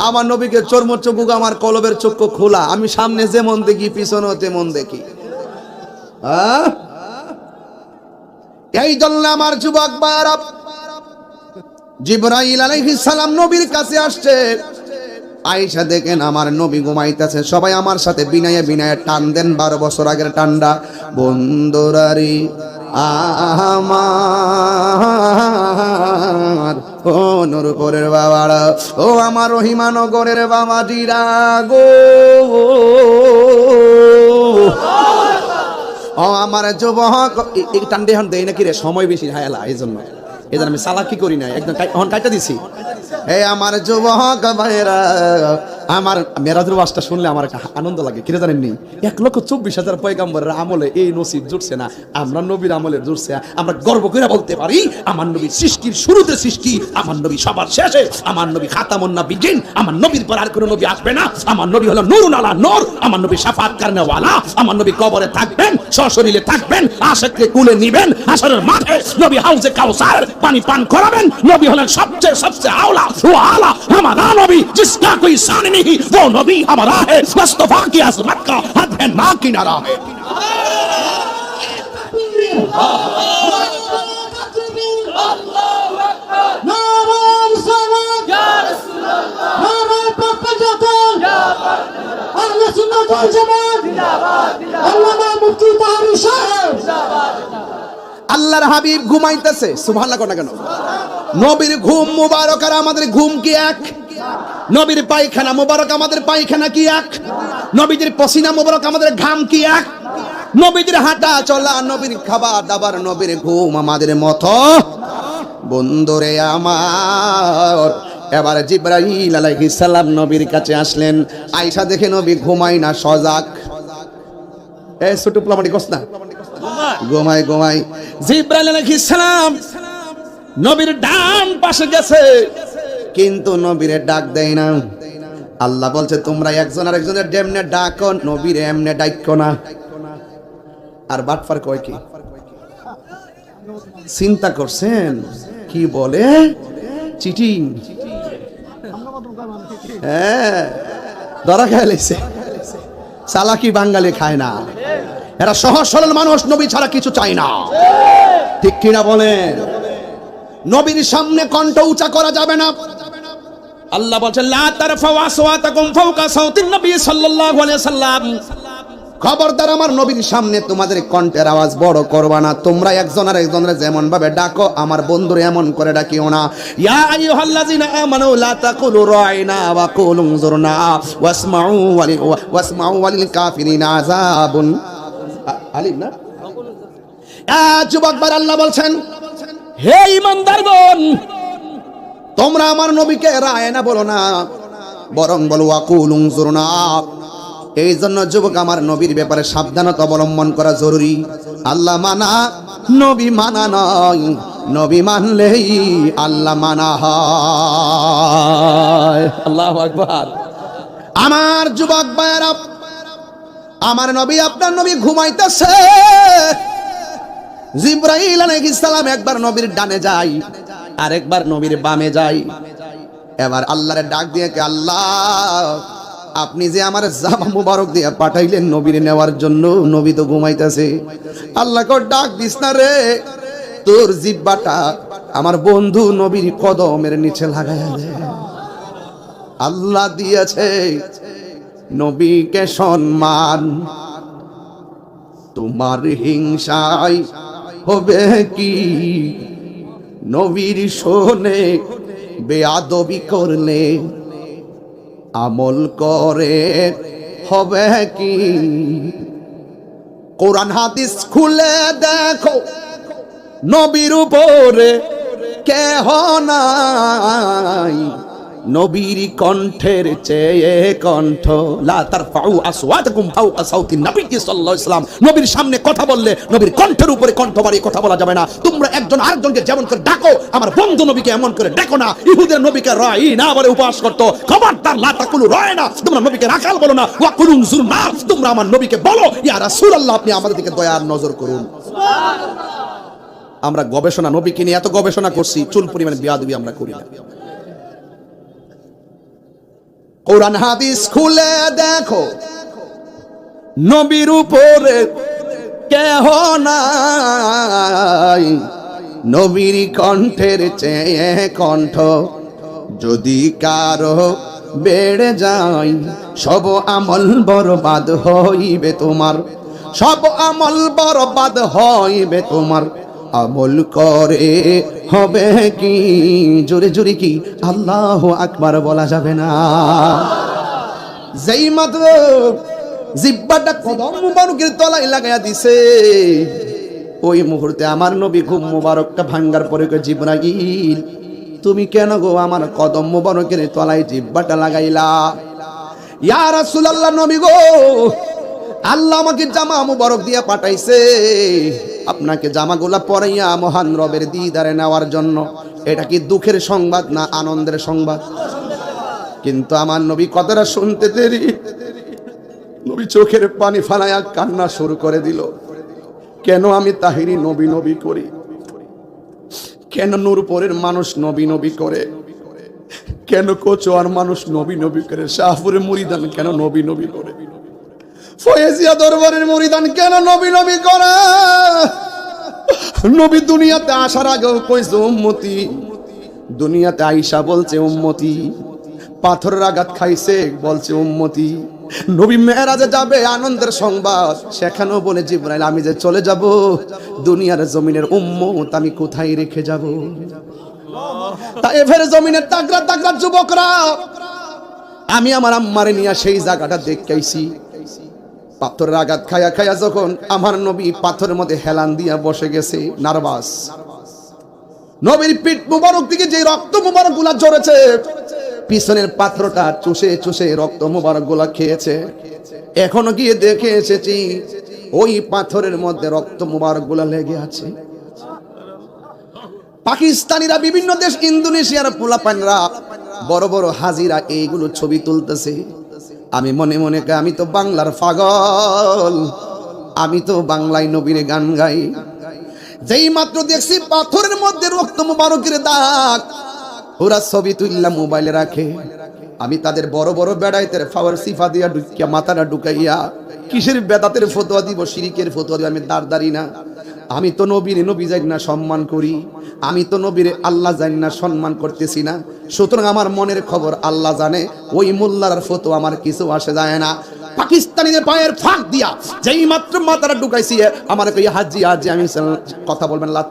আমার নবীকে চর্ম চক্ষু আমার কলবের চক্ষু খোলা, আমি সামনে যেমন দেখি পিছনে তেমন দেখি। এই জন্য আমার যুবক ভাইরা জিবরাইল আলাইহিস সালাম নবীর কাছে আসছে। আয়েশা দেখেন আমার নবী ঘুমাইতেছে, সবাই আমার সাথে বিনায়ে বিনায়ে টান দেন 12 বছর আগের টান্ডা। বন্ধুরারি আমার ও নূরপুরের বাবারা, ও আমার রহিমানগরের বাবা জিরা গো, ও আমার যুবক এই টান্ডে হন দেই নাকি রে, সময় বেশি হায়ালা, এই জন্য আমি চালাকি করি না, একদম হন কাইটা দিছি। এই আমার যুবক ভাইরা, আমার মেরাজের ওয়াজটা শুনলে আমার একটা আনন্দ লাগে, কি জানেননি? 1,24,000 পয়গাম্বরের আমলে এই নসিব জুটছে না, আমরা নবীর আমলে জুটছে। আমরা গর্ব করে বলতে পারি আমার নবী সৃষ্টির শুরুতে সৃষ্টি, আমার নবী সবার শেষে, আমার নবী খাতামুন নবিয়্যিন, আমার নবীর পর আর কোনো নবী আসবে না। আমার নবী হলো নূরুন আলা নূর, আমার নবী শাফাআত কারনেওয়ালা। আমার নবী কবরে থাকবেন, সশরীরে থাকবেন, আশিককে কুলে নিবেন, হাসরের মাঠে নবী হাউজে কাউসার পানি পান করাবেন। নবী হলেন সবচেয়ে আওলা ও আলা। हमारा नबी जिसका कोई शान नहीं वो नबी हमारा है, मुस्तफा की अज़मत का हद है ना किनारा है। আল্লাহর হাবিব ঘুমাইতেছে, সুবহানাল্লাহ কোন কেন? নবীর ঘুম মুবারক আর আমাদের ঘুম কি এক? নবীর পায়খানা মুবারক আমাদের পায়খানা কি এক? নবীর পসিনা মুবারক আমাদের ঘাম কি এক? নবীর হাঁটা চলা, নবীর খাবার দাবার, নবীর ঘুম আমাদের মতো। বন্ধুরে আমার, এবার জিবরাইল আলাইহিস সালাম নবীর কাছে আসলেন। আয়েশা দেখে নবী ঘুমায় না, সজাগ। এই ছোট প্লামাটি কস না, ঘুমাই ঘুমাই। জিবরাইল আলাইহিস সালাম নবীর ডান পাশে গেছে, কিন্তু নবীরে ডাক দেয় না। আল্লাহ বলছে তোমরা একজন আর একজনের যেমনে ডাকো, নবীরে এমনে ডাকো না। আর বাটফার কয় কি? চিন্তা করছেন কি বলে? চিটিং। হ্যাঁ, ধরা খেয়ে লেছে। চালাকি বাঙালি খায় না, এরা সহজ সরল মানুষ, নবী ছাড়া কিছু চায় না। ঠিক কিনা বলেন? নবীর সামনে কণ্ঠ উঁচা করা যাবে না। আল্লাহ বলেন লা তারফাউ আসওয়াতাকুম ফাওকা সাওতিন নবী সাল্লাল্লাহু আলাইহি ওয়াসাল্লাম, খবরদার আমার নবীর সামনে তোমাদের কণ্ঠের আওয়াজ বড় করবা না। তোমরা একজন আর একজনের যেমন ভাবে ডাকো, আমার বন্ধুরে এমন করে ডাকিও না। ইয়া আইয়ুহাল্লাযিনা আমানু লা তাকুলু রাইনা ওয়া কুলু উনজুরনা ওয়াসমাউ ওয়ালিল কাফিরিনা আযাবুন আলিম। না যুবক ভাই, আল্লাহ বলছেন হে ঈমানদারগণ, তোমরা আমার নবীকে রায় না বলো না, বরং বলো ওয়াকুলু উনজুরনা। এই জন্য যুবক, আমার নবীর ব্যাপারে সাবধানতা অবলম্বন করা জরুরি। আল্লাহ মানা, নবী মানা নয়, নবী মানলেই আল্লাহ মানা হয়। আল্লাহু আকবার। আমার যুবক ভাইয়েরা, আমার নবী, আপনার নবী ঘুমাইতেছে। জিবরাইল আলাইহিস সালাম একবার নবীর ডানে যায়, আরেকবার নবীর বামে যায়। এবার আল্লাহরে ডাক দিয়ে কে, আল্লাহ আপনি যে আমার জামা মুবারক দিয়ে পাঠাইলেন নবীর নেওয়ার জন্য, নবী তো ঘুমাইতেছে। আল্লাহকে ডাক দিস না রে, তোর জিহ্বাটা আমার বন্ধু নবীর কদমের নিচে লাগায়া দে। আল্লাহ দিয়েছে নবীকে সম্মান, তোমার হিংসায় হবে কি? নবীর শোনে বেয়াদবি করলে আমল করে হবে কি? কোরআন হাদিস খুলে দেখো, নবীর উপরে কেহ নাই, নবীর কণ্ঠের চেয়ে কণ্ঠ। লা তারফাউ আসওয়াতাকুম ফাওকা সাউতিন নবী সাল্লাল্লাহু আলাইহি ওয়াসাল্লাম, নবীর সামনে কথা বললে নবীর কণ্ঠের উপরে কণ্ঠ বাড়িয়ে কথা বলা যাবে না। তোমরা একজন আরেকজনকে যেমন করে ডাকো, আমার বন্ধু নবীকে এমন করে ডাকো না। ইহুদের নবীকে রাইনা বলে উপহাস করত, খবরদার লা তাকুলু রায়না, তোমরা নবীকে রাখাল বলো না। ওয়া কুলু উনজুরনা, তোমরা আমার নবীকে বলো ইয়া রাসূলুল্লাহ, আপনি আমাদের দিকে দয়ার নজর করুন। সুবহানাল্লাহ। আমরা গবেষণা, নবীকে নিয়ে এত গবেষণা করছি, চুল পরিমাণে বেয়াদবি আমরা করি না। কোরআন হাদিস খুলে দেখো, নবীর উপরে কেহ নাই, নবীর কণ্ঠের চেয়ে কণ্ঠ যদি কারো বেড়ে যায়, সব আমল বরবাদ হইবে তোমার, সব আমল বরবাদ হইবে তোমার। আমল করে হবে কি? জোরে জোরে কি আল্লাহু আকবার বলা যাবে না? যেই মাত্র জিহ্বাটা কদম মুবারকের তলায় লাগাইয়া দিছে, ওই মুহূর্তে আমার নবী ঘুম মুবারকটা ভাঙ্গার পরে কয়, জিবরাইল তুমি কেন গো আমার কদম মুবারকের তলায় জিহ্বাটা লাগাইলা? ইয়া রাসূলুল্লাহ, নবী গো, আল্লাহ আমাকে জামা মুবারক দিয়ে পাঠাইছে আপনাকে জামাগুলা পরাইয়া মহান রবের দিদারে নেওয়ার জন্য। এটা কি দুঃখের সংবাদ না আনন্দের সংবাদ? কিন্তু আমার নবী কথাটা শুনতে দেরি, নবী চোখের পানি ফালাইয়া কান্না শুরু করে দিল। কেন আমি তাহিরি নবী নবী করি? কেন নূরপুরের মানুষ নবী নবী করে? কেন কোচোয়ার মানুষ নবী নবী করে? শাহপুরের মুরিদান কেন নবী নবী করে? ফয়েজিয়া দরবারের মুরিদান কেন নবী নবী করে? নবী দুনিয়াতে আসার আগেও কইছে উম্মতি, দুনিয়াতে আইসা বলছে উম্মতি, পাথরের আঘাত খাইছে বলছে উম্মতি। নবী মেরাজে যাবে, আনন্দের সংবাদ, সেখানেও বলে জিবরাইল আমি যে চলে যাব, দুনিয়ার জমিনের উম্মত আমি কোথায় রেখে যাব? তায়েফের জমিনের তাগড়া তাগড়া যুবকরা, আমি আমার আম্মারে নিয়ে সেই জায়গাটা দেখাইছি। পাথরের আঘাত খায়া খায়া যখন আমার নবী পাথরের মধ্যে হেলান দিয়া বসে গেছে, নার্ভাস। নবীর পিঠ মুবারক থেকে যে রক্ত মুবারক গুলা ঝরেছে, পিছনের পাথরটা চুষে চুষে রক্ত মুবারক গুলা খেয়েছে। এখনো গিয়ে দেখে এসেছি ওই পাথরের মধ্যে রক্ত মুবারক গুলা লেগে আছে। পাকিস্তানিরা, বিভিন্ন দেশ, ইন্দোনেশিয়ার পোলাপানরা, বড় বড় হাজিরা এইগুলো ছবি তুলতেছে। আমি মনে মনে আমি তো বাংলার পাগল, আমি তো বাংলায় নবীর গান গাই। যেই মাত্র দেখছি পাথরের মধ্যে রক্ত মুবারকের দাগ, ওরা ছবি তুললা মোবাইলে রাখে। আমি তাদের বড় বড় বেড়াইতের ফাওয়ার সিফা দিয়া ঢুকিয়া মাথাটা ঢুকাইয়া কিসের বেদাতের ফতোয়া দিব, শিরিকের ফতোয়া দিব? আমি দাঁড় না। আমি তো নবীর নবী জানি না সম্মান করি, আমি তো নবীর আল্লাহ জানি না সম্মান করতেছি না। সুতরাং আমার মনের খবর আল্লাহ জানে, ওই মোল্লার ফতোয়া আমার কিছু আসে যায় না। পাকিস্তানিদের পায়ের ফাঁক দিয়া যেই মাত্র মাথাটা ঢুকাইছি, আমার কই হাজি হাজি, আমি কথা বলবেন না,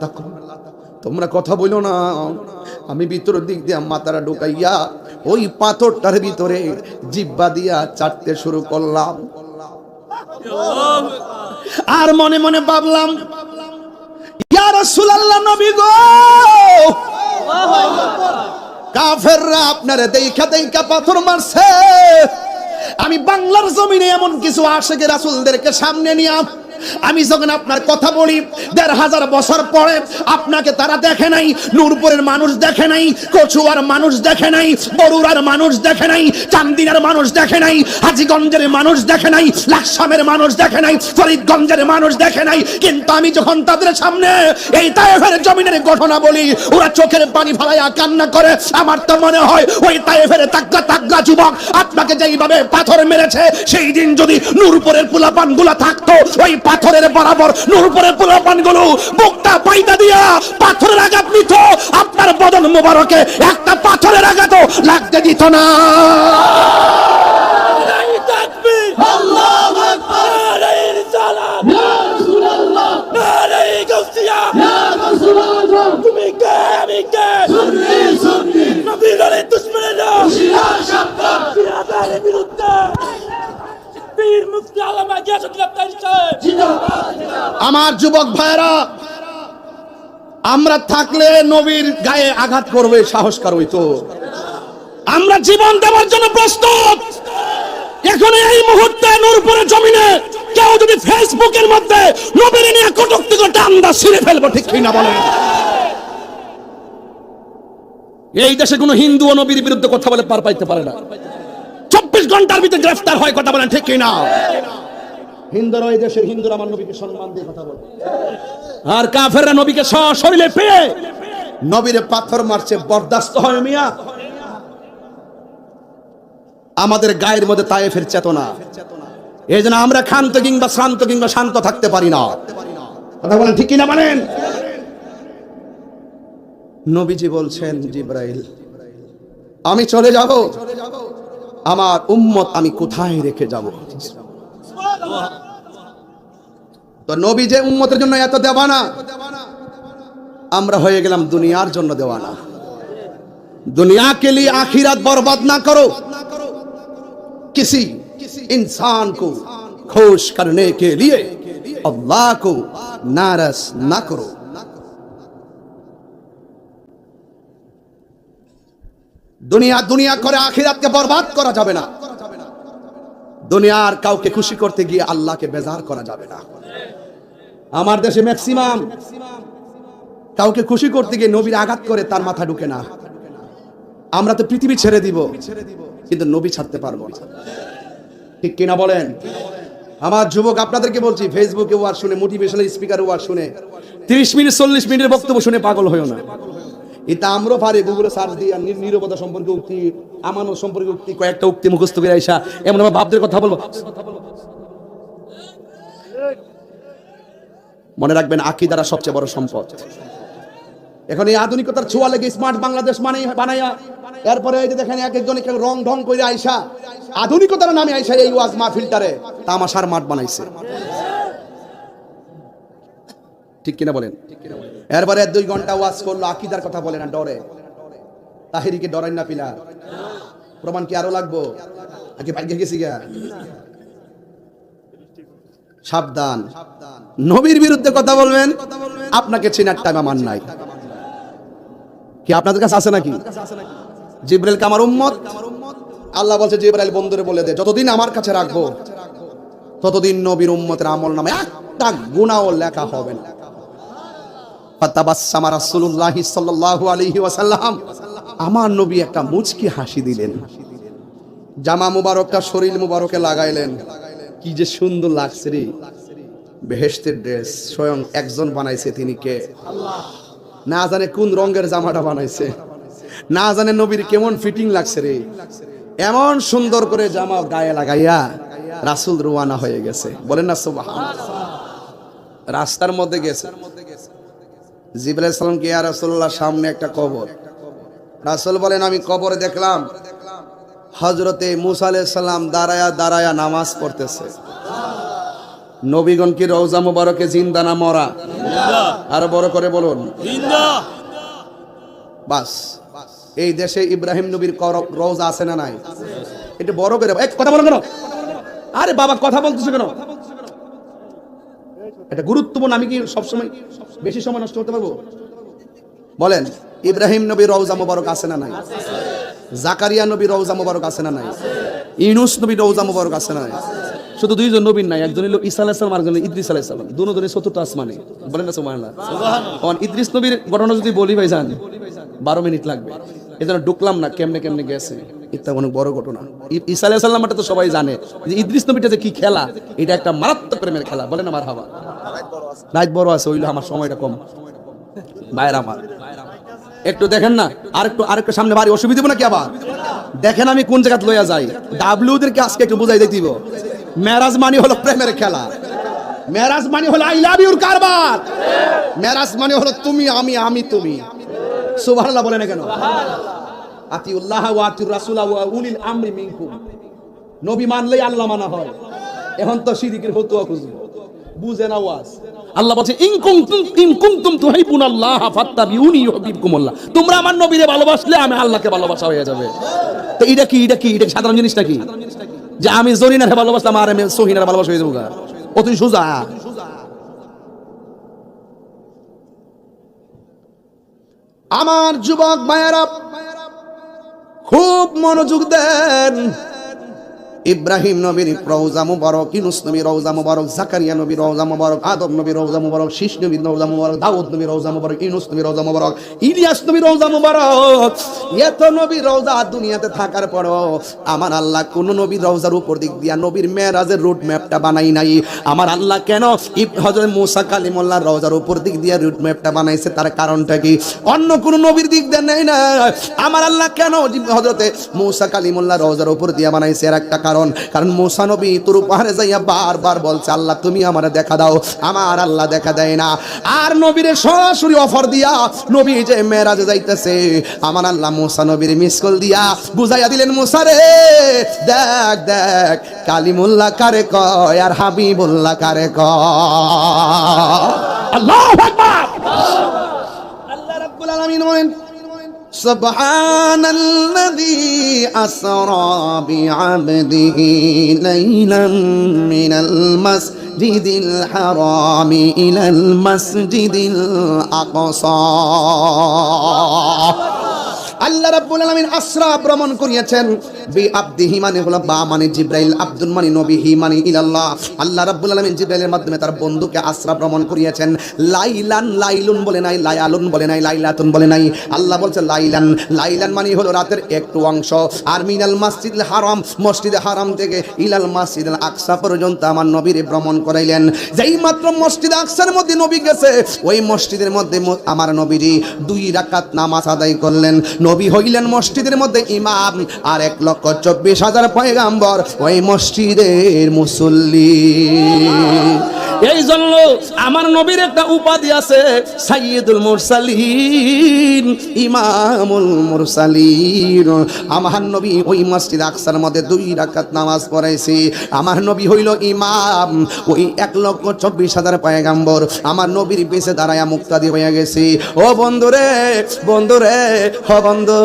তোমরা কথা বলো না। আমি ভিতরের দিক দিয়া মাথাটা ঢুকাইয়া ওই পাথরটার ভিতরে জিহ্বা দিয়া চাটতে শুরু করলাম। আর মনে মনে ভাবলাম, ইয়া রাসূলুল্লাহ, নবী গো, কাফেররা আপনারে দেখা পাথর মারছে। আমি বাংলার জমিনে এমন কিছু আশিকে রাসূলদেরকে সামনে নিয়ে আমি যখন আপনার কথা বলি, ১৫০০ বছর পরে আপনাকে তারা দেখে নাই, নূরপুরের মানুষ দেখে নাই, কচুয়ার মানুষ দেখে নাই, বরুড়ার মানুষ দেখে নাই, চান্দিনার মানুষ দেখে নাই, হাজীগঞ্জের মানুষ দেখে নাই, লাকসামের মানুষ দেখে নাই, ফরিদগঞ্জের মানুষ দেখে নাই। কিন্তু আমি যখন তাদের সামনে এই তায়েফের জমিনের ঘটনা বলি, ওরা চোখের পানি ফেলাইয়া কান্না করে। আমার তো মনে হয় ওই তায়েফের তাগড়া তাগড়া যুবক আপনাকে যেইভাবে পাথর মেরেছে, সেই দিন যদি নূরপুরের পোলাপানগুলো থাকতো, ওই পাথরের বরাবর নূরপুরের পোলাপানগুলো বুকটা পাইতা দিয়া পাথরের আঘাত নিত, আপনার বদন মোবারকে একটা পাথরের আঘাতও লাগতে দিত না। আল্লাহু আকবার, নারে রিসালাত, ইয়া রাসূলুল্লাহ, নারে গাউসিয়া, ইয়া রাসূলুল্লাহ, তুমি কে আমি কে, সুন্নি সুন্নি, নবীর দুশমনেরা হুশিয়ার সাবধান, জিহাদের বিরুদ্ধে পীর মুফতি আল্লামা গিয়াসউদ্দিন আফতারী সাহেব জিন্দাবাদ জিন্দাবাদ। আমার যুবক ভাইরা, আমরা থাকলে নবীর গায়ে আঘাত করবে সাহসকার হইতো। আমরা জীবন দেওয়ার জন্য প্রস্তুত। এখন এই মুহূর্তে নূরপুরের জমিনে কেউ যদি ফেসবুকের মধ্যে নবীর নিয়ে কটূক্তি করে আমরা ছিঁড়ে ফেলবো, ঠিক কি না বলেন? এই দেশে কোনো হিন্দু ও নবীর বিরুদ্ধে কথা বলে পার পাইতে পারে না। 24 ঘন্টার ভিতরে গ্রেফতার হয়, কথা বলেন ঠিক কি না? হিন্দুরা এই দেশের হিন্দুরা আমার নবীকে সম্মান দিয়ে কথা বলে, আর কাফেররা নবীকে সশরীরে পেয়ে নবীরে পাথর মারছে, বরদাস্ত হয় মিয়া? আমাদের গায়ের মধ্যে তায়েফের চেতনা, এই জন্য আমরা ক্ষান্ত কিংবা শ্রান্ত কিংবা শান্ত থাকতে পারি না, কথা বলেন ঠিক কিনা বলেন? নবীজি বলছেন, জিবরাইল আমি চলে যাব, আমার উম্মত আমি কোথায় রেখে যাব? তো নবী যে উম্মতের জন্য এত দেওয়ানা, আমরা হয়ে গেলাম দুনিয়ার জন্য দেওয়ানা। दुनिया के लिए आखिरत बर्बाद ना करो, किसी इंसान को खुश करने के लिए अल्लाह को नाराज ना करो। दुनिया दुनिया करे आखिरत के बर्बाद करा जाबे ना, दुनियार काउके खुशी करते गिয়ে আল্লাহকে বেজার করা যাবে না। আমার দেশে ম্যাক্সিমাম কাউকে খুশি করতে গিয়ে নবীর আঘাত করে তার মাথা ঢুকে না। আমরা তো পৃথিবী ছেড়ে দিব, কিন্তু নবী ছাড়তে পারবো না, ঠিক কিনা বলেন? আমার যুবক আপনাদেরকে বলছি, ফেসবুকে ওয়াজ শুনে, মোটিভেশনাল স্পিকার ওয়াজ শুনে 30 মিনিট 40 মিনিটের বক্তব্য শুনে পাগল হইও না। এটা আমরাও পারি গুগলে সার্চ দিয়ে নীরবতা সম্পর্কে উক্তি, আমানত সম্পর্কে উক্তি, কয়েকটা উক্তি মুখস্থ করে আইসা এমন আমার বাপদের কথা বলবো। মনে রাখবেন, আকীদারা সবচেয়ে বড় সম্পদ। এখন এই আধুনিকতার ছোঁয়া লেগে স্মার্ট বাংলাদেশ বানাইয়া, এরপরে এই যে দেখেন এক একজন রং ঢং করে আইসা আধুনিকতার নামে আইসা এই ওয়াজ মাহফিলটারে তামাশার মাঠ বানাইছে, ঠিক কিনা বলেন? এরপরে 2 ঘন্টা ওয়াজ করলো, আকীদার কথা বলে না, ডরে। তাহিরিকে ডরাই না পিলা, প্রমাণ কি আরো লাগবো? আগে বাইকে গেছি গা। সাবধান, নবীর বিরুদ্ধে কথা বলবেন, আপনাকে চেনার টাইম আমার নাই। কি আপনাদের কাছে আছে নাকি? জিবরাইল আমার উম্মত, আল্লাহ বলছে জিবরাইল বন্ধুরে বলে দে, যতদিন আমার কাছে রাখবো ততদিন নবীর উম্মতের আমলনামায় একটা গুনাহও লেখা হবে না। ফাতাবাসসামা রাসূলুল্লাহি সাল্লাল্লাহু আলাইহি ওয়াসাল্লাম, আমার নবী একটা মুচকি হাসি দিলেন, জামা মুবারকটা শরীর মুবারকে লাগাইলেন, কি যে সুন্দর লাগছে রে। বেহেশতের ড্রেস স্বয়ং একজন বানাইছে, তিনি কে? আল্লাহ। না জানে কোন রঙের জামাটা বানাইছে, না জানে নবীর কেমন ফিটিং লাগছে রে। এমন সুন্দর করে জামা গায়ে লাগাইয়া রাসূল রওনা হয়ে গেছে, বলেন না সুবহানাল্লাহ। রাস্তার মধ্যে গেছে, জিবরাইল সালাম কে, ইয়া রাসূলুল্লাহ সামনে একটা কবর। রাসূল বলেন, আমি কবরে দেখলাম হযরতে মূসা আলাইহিস সালাম দাঁড়ায়া দাঁড়ায়া নামাজ পড়তেছে। নবীগণ কি রওজা মুবারকে জিন্দা না মরা? জিন্দা। আর বড় করে বলুন, জিন্দা। বাস, এই দেশে ইব্রাহিম নবীর রওজা আছে না নাই? এটা বড় করে এক কথা বলো কেন? আরে বাবা কথা বলতেছো কেন? এটা গুরুত্বপূর্ণ। আমি কি সবসময় বেশি সময় নষ্ট করতে পারবো? বলেন, ইব্রাহিম নবীর রওজা মোবারক আছে না নাই? জাকারিয়া নবীর রওজা মোবারক আছে না নাই? ইউনূস নবীর রওজা মোবারক আছে না নাই? শুধু দুইজন নবীর নাই, একজন হলো ঈসা আলাইহিস সালাম আর একজন ইদ্রিস আলাইহিস সালাম, দুজনে চতুর্থ আসমানে। বলেন না সুবহানাল্লাহ। সুবহানাল্লাহ। ইদ্রিস নবীর ঘটনা যদি বলি ভাইজান 12 মিনিট লাগবে, এজন্য ঢুকলাম না কেমনে কেমনে গেছে, এটা অনেক বড় ঘটনা। ঈসা আলাইহিস সালামটা তো সবাই জানে, যে ইদ্রিস নবীটা যে কি খেলা, এটা একটা মারাত্মক প্রেমের খেলা। বলেন না মারহাবা। রাত বড় আছে, হইলো আমার সময়টা কম। ভাইরা আমার একটু দেখেন না, আরেকটু সামনে বাড়ি, অসুবিধা হবে নাকি? আবার দেখেন আমি কোন জায়গায় লইয়া যাই। ডাব্লিউদেরকে আজকে একটু বুঝাই দিয়ে দিব, মেরাজ মানে হলো প্রেমের খেলা, মেরাজ মানে হলো আই লাভ ইউর কারবার, মেরাজ মানে হলো তুমি আমি, আমি তুমি। সুবহানাল্লাহ বলেন না কেন? আতিউল্লাহ ওয়া আতিউর রাসূল ওয়া উলিল আমরি মিনকুম। নবী মানলেই আল্লাহ মানা হয়। এখন তো শিরকের ফতোয়া খুঁজবো, বুঝেন আওয়াজ। আল্লাহ বলছে ইন কুনতুম তুহিবুনাল্লাহ ফাত্তাবিউনি ইউহিব্বুকুমুল্লাহ। তোমরা আমার নবীরে ভালোবাসলে আমি আল্লাহকে ভালোবাসা হয়ে যাবে। তো এটা কি সাধারণ জিনিস নাকি যে আমি জরিনারে ভালোবাসলাম আর আমি সহিনারে ভালোবাসা হয়ে যাবো? অতি সোজা। আমার যুবক ভাইয়েরা খুব মনোযোগ দেন। ইব্রাহিম নবীর রওজা মুবারক, ইউনূস নবীর রওজা মুবারক, জাকারিয়া নবীর রওজা মুবারক, আদম নবীর রওজা মুবারক, শীষ নবীর রওজা মুবারক, দাউদ নবীর রওজা মুবারক, ইউনূস নবীর রওজা মুবারক, ইলিয়াস নবীর রওজা মুবারক। এত নবীর রওজা দুনিয়াতে থাকার পরও আমার আল্লাহ কোন নবীর রওজার উপর দিক দিয়া নবীর মেরাজের রুট ম্যাপটা বানাই নাই। আমার আল্লাহ কেন হযরত মুসা কালিমুল্লাহর রওজার উপর দিক দিয়া রুট ম্যাপটা বানাইছে, তার কারণটা কি? অন্য কোন নবীর দিক দিয়ে নেই না। আমার আল্লাহ কেন হযরত মুসা কালিমুল্লাহর রওজার উপর দিয়া বানাইছে? এর একটা কারণ মুসা নবী তুর পাহাড়ে যাইয়া বারবার বলছে, আল্লাহ তুমি আমারে দেখা দাও। আমার আল্লাহ দেখা দেয় না। আর নবীরে সরাসরি অফার দিয়া নবী যে মেরাজে যাইতেছে, আমার আল্লাহ মুসা নবীর মিস কল দিয়া বুঝাইয়া দিলেন, মুসা রে দেখ দেখ কালিমুল্লাহ কারে কয় আর হাবিবুল্লাহ কারে কয়। আল্লাহু আকবার। আল্লাহ রাব্বুল আলামিন বলেন, সুবহানাল্লাযী আসরা বিআবদিহি লাইলাম মিনাল মাসজিদিল হারামি ইলাল মাসজিদিল আকসা। আল্লাহ রাব্বুল আলামিন আসরা ভ্রমণ করিয়েছেন। বিআবদিহি মানে হলো বা মানে জিবরাইল, আব্দুল মানে নবী, হি মানে ইলাল্লাহ। আল্লাহ রাব্বুল আলামিন জিবরাইলের মাধ্যমে তার বন্ধুকে আসরা ভ্রমণ করিয়েছেন। লাইলান, লাইলুন বলে নাই, লায়ালুন বলে নাই, লাইলাতুন বলে নাই। আল্লাহ বলছে লাইলান, লাইলান মানে হলো রাতের একটু অংশ। আর মিনাল মাসজিদুল হারাম, মসজিদে হারাম থেকে ইলাল মাসজিদুল আকসা পর্যন্ত আমার নবীরে ভ্রমণ করাইলেন। যেই মাত্র মসজিদ আকসার মধ্যে নবী গেছে, ওই মসজিদের মধ্যে আমার নবীজি 2 রাকাত নামাজ আদায় করলেন। নবী হইলেন মসজিদের মধ্যে ইমাম, আর 1,24,000 পয়গাম্বর ওই মসজিদের মুসল্লি। এই জন্য আমার নবীর একটা উপাধি আছে, সাইয়্যিদুল মুরসালিন, ইমামুল মুরসালিন। আমার নবী ওই মসজিদ আকসার মধ্যে 2 রাকাত নামাজ পড়াইছে। আমার নবী হইল ইমাম, ওই 1,24,000 পয়গাম্বর আমার নবীর পেছে দাঁড়ায়া মুক্তাদি হয়ে গেছে। ও বন্ধুরে, বন্ধুরে, হ বন্ধু,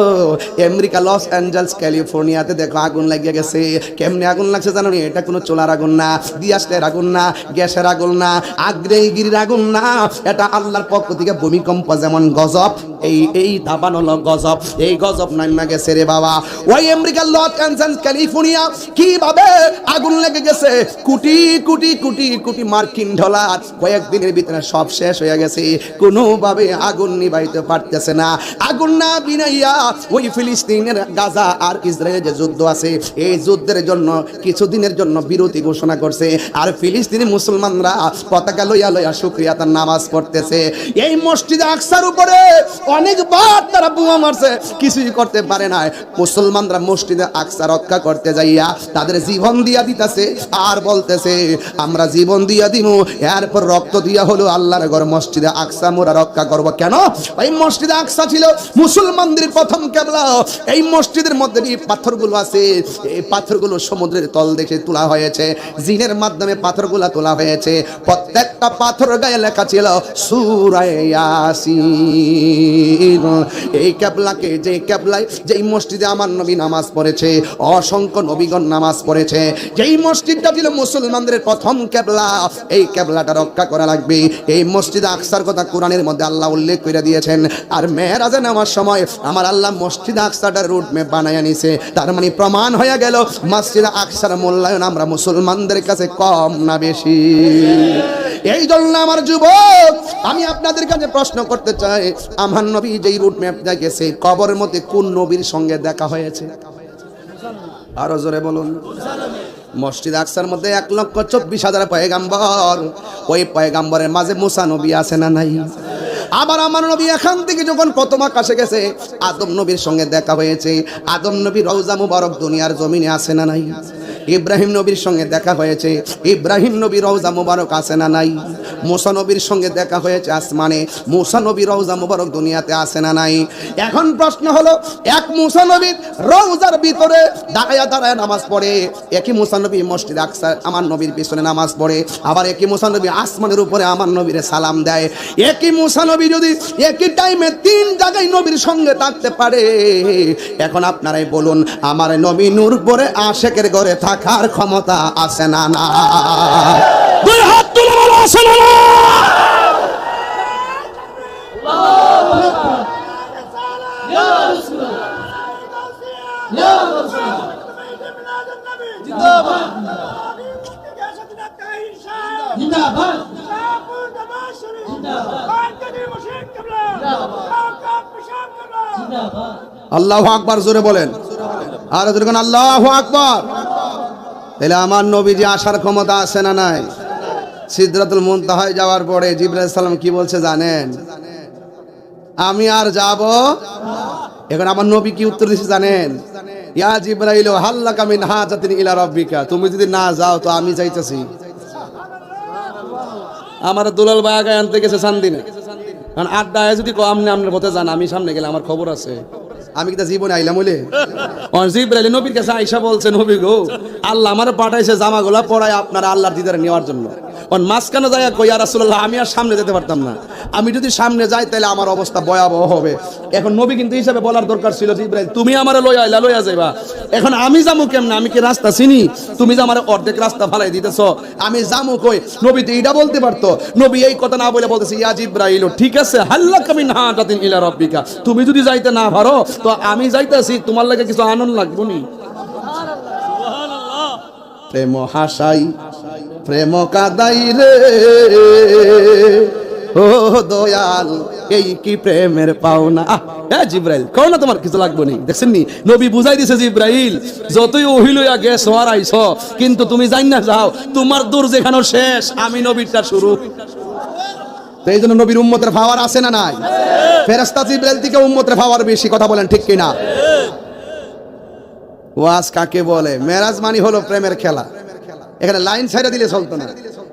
আমেরিকা লস অ্যাঞ্জেলস ক্যালিফোর্নিয়াতে দেখো আগুন লাগিয়ে গেছে। কেমনে আগুন লাগছে জানো? এটা কোনো চুলার আগুন না, দিয়াসের আগুন না, গ্যাসের আগুন না, আগ্নেয়গিরির আগুন না। এটা আল্লাহর পক্ষ থেকে ভূমিকম্প যেমন গজব, এই দাবান হলো গজব। এই গজব নাইমা গেছে রে বাবা। ওই আমেরিকার লস অ্যাঞ্জেলস ক্যালিফোর্নিয়া কিভাবে আগুন লেগে গেছে, কোটি কোটি কোটি কোটি মার্কিন ডলার কয়েকদিনের ভিতরে সব শেষ হয়ে গেছে। কোনোভাবে আগুন নিভাইতে পারতেছে না। আগুন না বিনাইয়া ওই ফিলিস্তিনের গাজা আর ইসরায়েলের যে যুদ্ধ আছে, এই যুদ্ধের জন্য কিছুদিনের জন্য বিরতি ঘোষণা করছে। আর ফিলিস্তিনি মুসলমানরা পতাকা লইয়া লইয়া শুকরিয়া তার নামাজ পড়তেছে। এই মসজিদে আকসার উপরে অনেকবার তারা বোমা মারছে, কিছুই করতে পারে না। মুসলমানরা মসজিদে আকসা রক্ষা করতে যাইয়া তাদের জীবন দিয়া দিতেছে আর বলতেছে আমরা জীবন দিয়া দিমু, এরপর রক্ত দিয়া হলো আল্লাহর ঘর মসজিদে আকসা মোরা রক্ষা করব। কেন? এই মসজিদে আকসা ছিল মুসলমানদের প্রথম কিবলা। এই মসজিদের মধ্যে যে পাথরগুলো আছে, এই পাথরগুলো সমুদ্রের তল থেকে তোলা হয়েছে, জিনের মাধ্যমে পাথরগুলো তোলা হয়েছে। প্রত্যেকটা পাথর গায়ে লেখা ছিল সূরা ইয়াসিন। এই কিবলাকে, যে কিবলায়, যেই মসজিদে আমার নবী নামাজ পড়েছে, অসংখ্য নবীগণ নামাজ পড়েছে, যেই মসজিদটা ছিল মুসলমানদের প্রথম কিবলা, এই কিবলাটা রক্ষা করা লাগবে। এই মসজিদ আকসার কথা কোরআনের মধ্যে আল্লাহ উল্লেখ করে দিয়েছেন। আর মেরাজে নেওয়ার সময় আমার আল্লাহ মসজিদ আকসাটা রুট ম্যাপ বানায় নিছে। তার মানে প্রমাণ হয়ে গেল মসজিদ আকসার মূল্যায়ন আমরা মুসলমানদের কাছে কম না বেশি। এই জন্য আমার যুবক, আমি আপনাদের কাছে প্রশ্ন করতে চাই, আমার নবী যেই রুট ম্যাপ দেখেছে, কবরের মধ্যে কোন নবীর সঙ্গে দেখা হয়েছে? আরো জোরে বলুন। মসজিদ আকসার মধ্যে 1,24,000 পয়গাম্বর। ওই পয়গাম্বরের মাঝে মুসা নবী আছে না নাই? আবার আমার নবী এখান থেকে যখন প্রথম আকাশে গেছে, আদম নবীর সঙ্গে দেখা হয়েছে। আদম নবী রওজা মুবারক দুনিয়ার জমিনে আছে না নাই? ইব্রাহিম নবীর সঙ্গে দেখা হয়েছে। ইব্রাহিম নবী রওজা মুবারক আছে না নাই? মুসা নবীর সঙ্গে দেখা হয়েছে আসমানে। মুসা নবী রওজা মুবারক দুনিয়াতে আছে না নাই? এখন প্রশ্ন হলো, এক মুসা নবী রওজার ভিতরে দাঁড়ায়া দাঁড়ায় নামাজ পড়ে, একই মুসা নবী মসজিদ আকসা আমার নবীর পিছনে নামাজ পড়ে, আবার একই মুসা নবী আসমানের উপরে আমার নবীরে সালাম দেয়। একই মুসা নবী যদি একই টাইমে 3 জায়গায় নবীর সঙ্গে থাকতে পারে, এখন আপনারাই বলুন, আমার নবী নূর পরে আশেকের ঘরে থাকার ক্ষমতা আছে না? না, দুই হাত তুলে বলো আছে না? আল্লাহু আকবার, জোরে বলেন। আর জোরে বলেন আল্লাহু আকবার। তাহলে আমার নবীজি আসার ক্ষমতা আছে না নাই? সিদরাতুল মুনতাহায় যাওয়ার পরে জিবরাইল সালাম কি বলছে জানেন? আমি আর যাব। এখন আমার নবী কি উত্তর দিয়েছে জানেন? ইয়া জিবরাইল হাল্লাকা মিন হাজাতিন ইলা রাব্বিকা, তুমি যদি না যাও তো আমি যাইতেছি। আমার দুলাল ভাই আগে আনতে গেছে সান্দিনে, কারণ আড্ডায় যদি আমনে আমনের পথে যান, আমি সামনে গেলে আমার খবর আছে। আমি কি তা জীবনে আইলাম বলে? জিবরাইল নবীর কাছে আয়েশা বলছে, নবী গো, আল্লাহ আমার পাঠাইছে জামাগুলা পরায় আপনারা আল্লাহর দিদারে নেওয়ার জন্য। মাঝখানে যায় কই, ইয়া রাসূলুল্লাহ, আমি আর সামনে যেতে পারতাম না। আমি যদি সামনে যাই তাহলে আমার অবস্থা ভয়াবহ হবে। এখন নবী কিন্তু হিসাবে বলার দরকার ছিল, জিবরাইল তুমি আমারে লইয়া যাইবা। এখন আমি যামু কেমনে? আমি কি রাস্তা চিনি? তুমি যে আমার অর্ধেক রাস্তা ফালাই দিতেছ, আমি যামু কই? নবী তো এইটা বলতে পারতো। নবী এই কথা না বলে বলতেছে, ইয়া জিবরাইল, ঠিক আছে, হাল্লাকা মিন হাজাতিন ইলা রাব্বিকা, তুমি যদি যাইতে না পারো তো আমি যাইতেছি, তোমার লাগে কিছু আনন্দ লাগবো নি? প্রেম হাসাই প্রেম কাদাই রে, ও দয়াল এই কি প্রেমের পাওনা। জিবরাইল কও না তোমার কিছু লাগবে নি। দেখছেন নি, নবী বুঝাই দিছে, জিবরাইল যতই ওহি লইয়া গেছ আর আইছ, কিন্তু তুমি জান না যাও, তোমার দূর যেখানে শেষ, আমি নবীরটা শুরু। তো এই জন্য নবীর উম্মতের পাওয়ার আছে না নাই? ফেরেশতা জিবরাইল থেকে উম্মতের পাওয়ার বেশি, কথা বলেন ঠিক কিনা? ওয়াজ কাকে বলে? মেরাজ মানে হলো প্রেমের খেলা। এখানে লাইন ছাইড়া দিলে চলতো না।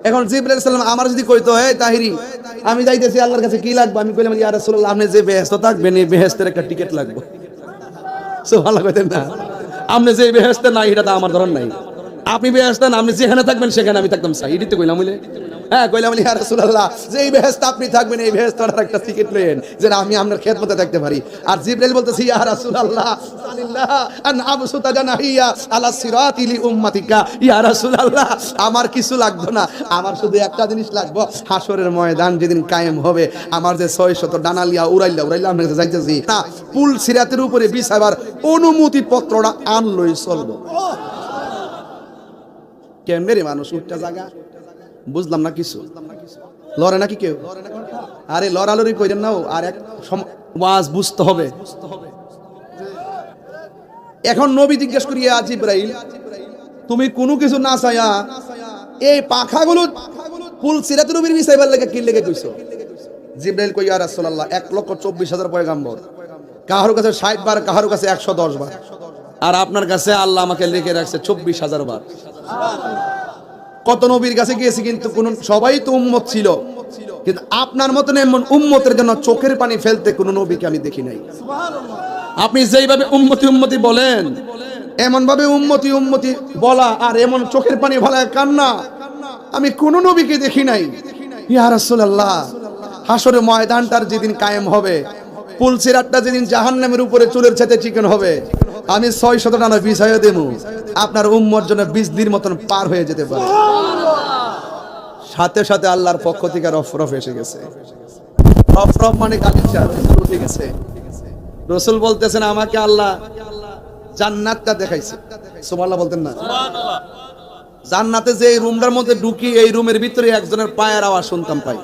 এখন জিবরাইল সালাম আমার যদি কইতো, হে তাহিরি আমি যাইতেছি আল্লাহর কাছে, কি লাগবে? আমি কইলাম, ইয়া রাসূলুল্লাহ, আপনি যে বেহেশত থাকবেন এই বেহেশতের একটা টিকিট লাগবে। সুবহানাল্লাহ কইতেন না? আপনি যে বেহেশতে নাই এটা তো আমার ধরন নাই। আপনি বেহেশতে না, আপনি যেখানে থাকবেন সেখানে আমি থাকতাম চাই, এটাই তো কইলাম বলে। হ্যাঁ কইলাম, ইয়া রাসূলুল্লাহ, যে এই বেহেশতে আপনি থাকবেন এই বেহেশতের একটা টিকিট নেন, যেন আমি আপনার খেদমতে থাকতে পারি। আর জিবরাইল বলতেছে, ইয়া রাসূলুল্লাহ সাল্লাল্লাহু আন আবসুতা জানাহিয়া আলা সিরাতি লি উম্মাতিকা, ইয়া রাসূলুল্লাহ, আমার কিছু লাগবে না, আমার শুধু একটা জিনিস লাগবে, হাসরের ময়দান যেদিন কায়েম হবে, আমার যে 600 ডানালিয়া উড়াইলা আপনার কাছে যাইতেছি না, পুল সিরাতের উপরে বিছাবার অনুমতি পত্রটা আনলই চলবে। কেমনে রে মানুষ উঠটা জায়গা বুঝলাম না কিছু। লড়ে নাকি কেউ? আরে লড়ালড়ি কইরেন না, আর এক ওয়াজ বুঝতে হবে। এখন নবী জিজ্ঞেস করি, ইয়া জিবরাইল, তুমি কোনো কিছু না চাইয়া এই পাখাগুলো ফুল সিরাতের উপর বিছাইবার লাগে কি লেগে কইছো? জিবরাইল কই, ইয়া রাসূলুল্লাহ, 1,24,000 পয়গাম্বর, কাহার কাছে 60 বার, কাহার কাছে 110 বার, আর আপনার কাছে আল্লাহ আমাকে লিখে রাখছে 24,000 বার। কত নবীর কাছে গিয়েছি, কিন্তু কোন সবাই তো উম্মত ছিল, কিন্তু আপনার মতন এমন উম্মতের জন্য চোখের পানি ফেলতে কোন নবীকে আমি দেখি নাই। আপনি যেইভাবে উম্মতি উম্মতি বলেন, এমন ভাবে উম্মতি উম্মতি বলা আর এমন চোখের পানি ফেলা কান্না, আমি কোন নবীকে দেখি নাই। ইয়া রাসূলুল্লাহ, হাসরের ময়দানটার যেদিন কায়েম হবে, পুলসিরাতটা যেদিন জাহান্নামের উপরে চুলের সাথে চিকেন হবে, আমি 600 টানা বিছাইয়ে দেবো, আপনার উম্মর জন্য 20 দিন মতন পার হয়ে যেতে পারে। সাথে সাথে আল্লাহর পক্ষ থেকে রফরফ এসে গেছে। রফরফ মানে গালিচা উঠে গেছে। রাসূল বলতেছেন আমাকে আল্লাহ জান্নাতটা দেখাইছে। সুবহানাল্লাহ বলতেন না? জান্নাতে যে রুমটার মধ্যে ঢুকি, এই রুমের ভিতরে একজনের পায়ের আওয়াজ শুনতাম পাই।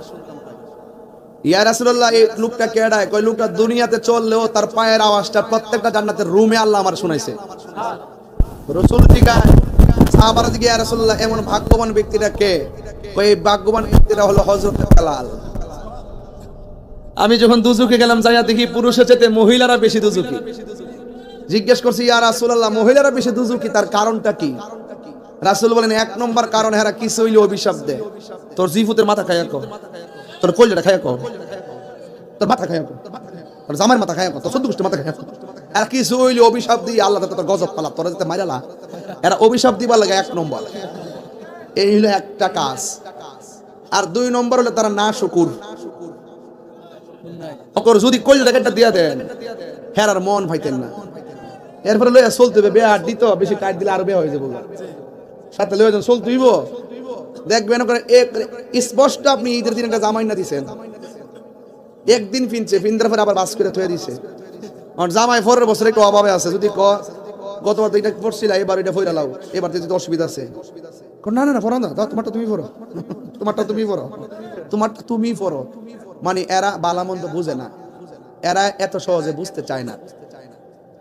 ইয়া রাসূলুল্লাহ, এই লোকটা কেডায়? কয় লোকটা দুনিয়াতে চললেও তার পায়ের আওয়াজটা প্রত্যেকটা জান্নাতের রুমে আল্লাহ আমার শুনাইছে। রাসূল জিজ্ঞাসা, সাহাবারা জিজ্ঞাসা, ইয়া রাসূলুল্লাহ এমন ভাগ্যবান ব্যক্তিটা কে? কয় এই ভাগ্যবান ব্যক্তিটা হলো হযরত বেলাল। আমি যখন দুজুকে গেলাম, যাইয়া দেখি পুরুষের চেয়ে মহিলারা বেশি দুজুকি। জিজ্ঞেস করছি, ইয়া রাসূলুল্লাহ মহিলারা বেশি দুজুকি, তার কারণটা কি? রাসূল বলেন, 1 নম্বর কারণ এরা কিছু হইলে অভিশাপ দেয়। তোর জিফুতের মাথা খাইয়া কো, তোর কলজাটা খাইয়া কো, তোর মাথা খাইয়া কো, তোর জামার মাথা খাইয়া কো, তোর সদ্য গোষ্ঠীর মাথা খাইয়া কো। এরা কিছু হইলে অভিশাপ দিয়ে আল্লাহ তোর গজব পালা, তোরা যাতে মাইরালা, এরা অভিশাপ দিবার লাগে 1 নম্বর। এই হলো একটা কাজ। আর 2 নম্বর হলো তারা না শুকুর। যদি কলজাটা একটা দিয়া দেন, হেরার মন ভাইতেন না। এরপরে লইয়া চলতে হবে, বেয়া দিত বেশি কাট দিলে আরো বেয়া হয়ে যাবো। সাথে লইয়া চলতে হইব। দেখবেন স্পষ্ট আপনি ঈদের দিন একটা জামাই না দিছেন, একদিন ফিনছে, ফিনদের পরে আবার বাস করে থয়ে দিছে। জামাই 4 বছর একটু অভাবে আছে। যদি গতবার তো এটা পড়ছিল, এবার এটা ফইরা লাও, এবার তো অসুবিধা আছে। না না না, পড়ো না, তোমারটা তুমি পড়ো, তোমারটা তুমি পড়ো, তোমারটা তুমি পড়ো। মানে এরা বালামন্দ বুঝে না, এরা এত সহজে বুঝতে চায় না।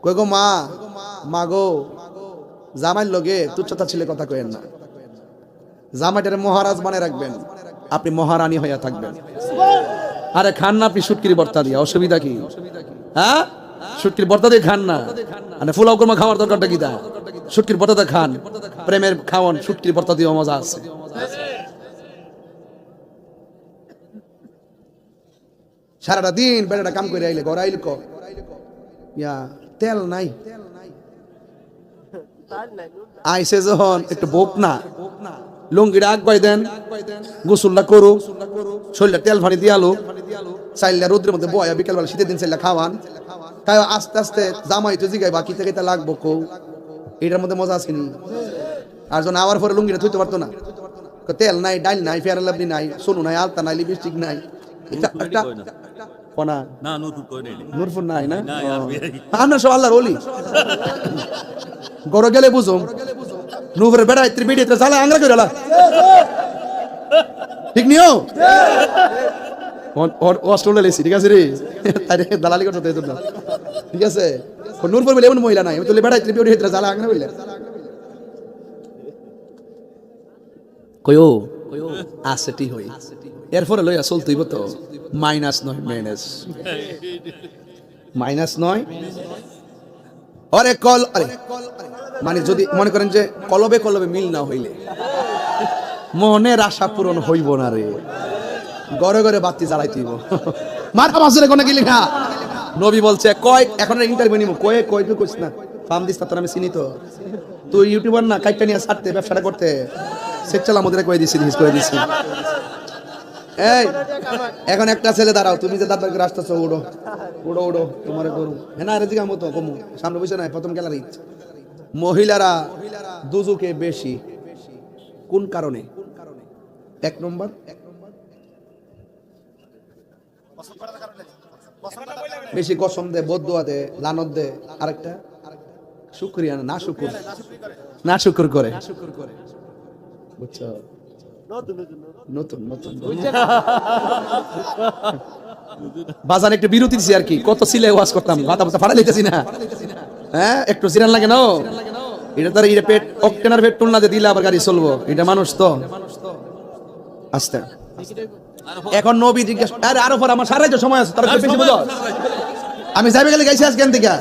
কই গো মা, মা গো, জামাইর লগে তুচ্ছতা ছেলে কথা কইেন না। জামাইটারে মহারাজ মানে রাখবেন, আপনি মহারানী হইয়া থাকবেন। আরে খান না আপনি শুটকির ভর্তা দিয়া, অসুবিধা কি? হ্যাঁ, শুটকির ভর্তা দিয়ে খান না। মানে ফুলাও কুরমা খাওয়ার দরকারটা কি? তা শুটকির ভর্তা খান, প্রেমের খাওয়ান, শুটকির ভর্তা দিয়ে মজা আছে। সারাটা দিন বেড়াটা কাম করে আইলে ঘর আইলে ইয়া তেল নাই, আইসে যখন একটু বোক না, লুঙ্গিটা আগ দেন, গোসলটা করু, শরীরটা তেল ফানি দিয়ালো, চাইলে রোদ্রের মধ্যে বয়া, বিকেলবেলা শীতের দিন চাইলে খাওয়ান, তাই আস্তে আস্তে জামাই তো জিগাই বাকি থেকে তা লাগবো কৌ, এটার মধ্যে মজা আসেনি। আর যখন আবার পরে লুঙ্গিটা থইতে পারতো না, তেল নাই, ডাইল নাই, ফেয়ার লাভলি নাই, সোনু নাই, আলতা নাই, লিপস্টিক নাই, নূরপুর নাই না, আমরা সব আল্লাহর ওলি। গড় গেলে বুঝুম নূরের বেড়া ইত্রি বিড়িতে জ্বালা আংরা করে ঠিক নিও অস্ট্রেলিয়া লেছি, ঠিক আছে রে, তাই দালালি করতে না, ঠিক আছে। নূরপুর বলে এমন মহিলা নাই, তুই বেড়া ইত্রি বিড়িতে জ্বালা আংরা বললে কয়ো আছে ঠিক হই। এরপরে লইয়া চলতেইব তো, মাইনাস নয় মাইনাস, মাইনাস নয়। আরে কল, আরে মানে যদি মনে করেন যে কলবে কলবে মিল না হইলে মনের আশা পূরণ হইব না রে, ঘরে ঘরে বাতি জ্বালাইতেইব। মাথা বাসরে কোনে গেলি না, নবী বলছে কয়, এখন ইন্টারভিউ নিব, কয় কয় তুই কইছ না ফার্ম দিস, তোর আমি চিনি তো, তুই ইউটিউবার না, কাইটা নিয়ে ছাড়তে ব্যবসাটা করতে সেকচালা মধ্যে কয়ে দিছি, করে দিছি। এই এখন একটা ছেলে দাঁড়াও, তুমি যে দাদাকে রাস্তা চো, উড়ো উড়ো উড়ো, তোমার করু হ্যাঁ না, রেজিকা মতো কমু, সামনে বসে নাই, প্রথম খেলার ইচ্ছা। মহিলারা দুজুকে বেশি, কোন কারণে? 1 নম্বর বেশি কসম দে, বদুয়া দে, লানত দে, আরেকটা শুকরিয়া না শুকুর, না শুকুর করে, বুঝছো? নতুন নতুন বাজান একটু বিরতি দিছি আর কি, কত সিলে ওয়াজ করতাম, মাথা মাথা ফাড়া লিতেছি না, হ্যাঁ একটু জিরান লাগে না, এটা তার এটা পেট অক্টেনার পেট টুলনা দিয়ে দিলে আবার গাড়ি চলবো, এটা মানুষ তো আস্তে। এখন নবী জিজ্ঞেস, আরে আরো পর আমার সারাই সময় আছে, তার বেশি বুঝো, আমি যাইবে গেলে গাইছি আজকে থেকে,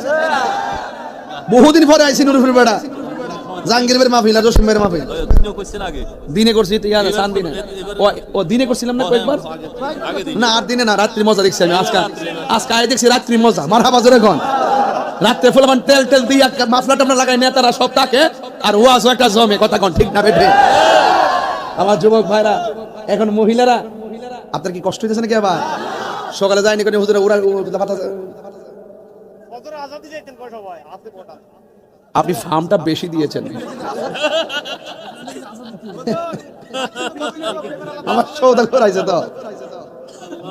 বহুদিন পরে আইছি নুরুফের বেড়া, জাহাঙ্গীরের মাহফিল আর জসিমের মাহফিল দিনে করছি, ও দিনে করছিলাম না কয়েকবার, না আর দিনে না, রাত্রি মজা দেখছি আমি, আজকে আয় দেখছি রাত্রি মজা, মারহাবা জোরে কোন, রাত্রে ফুলবান তেল তেল দিয়ে মাফলা টাফলা লাগাই নেতারা সব থাকে, আর ওয়াজও একটা জমে, কথা কোন ঠিক না বেঠে? আমার যুবক ভাইরা, এখন মহিলারা আপনার কি কষ্ট হইতেছে নাকি? আবার সকালে যায়নি করে হুজুরে উড়া আপনি ফার্মটা বেশি দিয়েছেন। আমার সৌদা করাইছে তো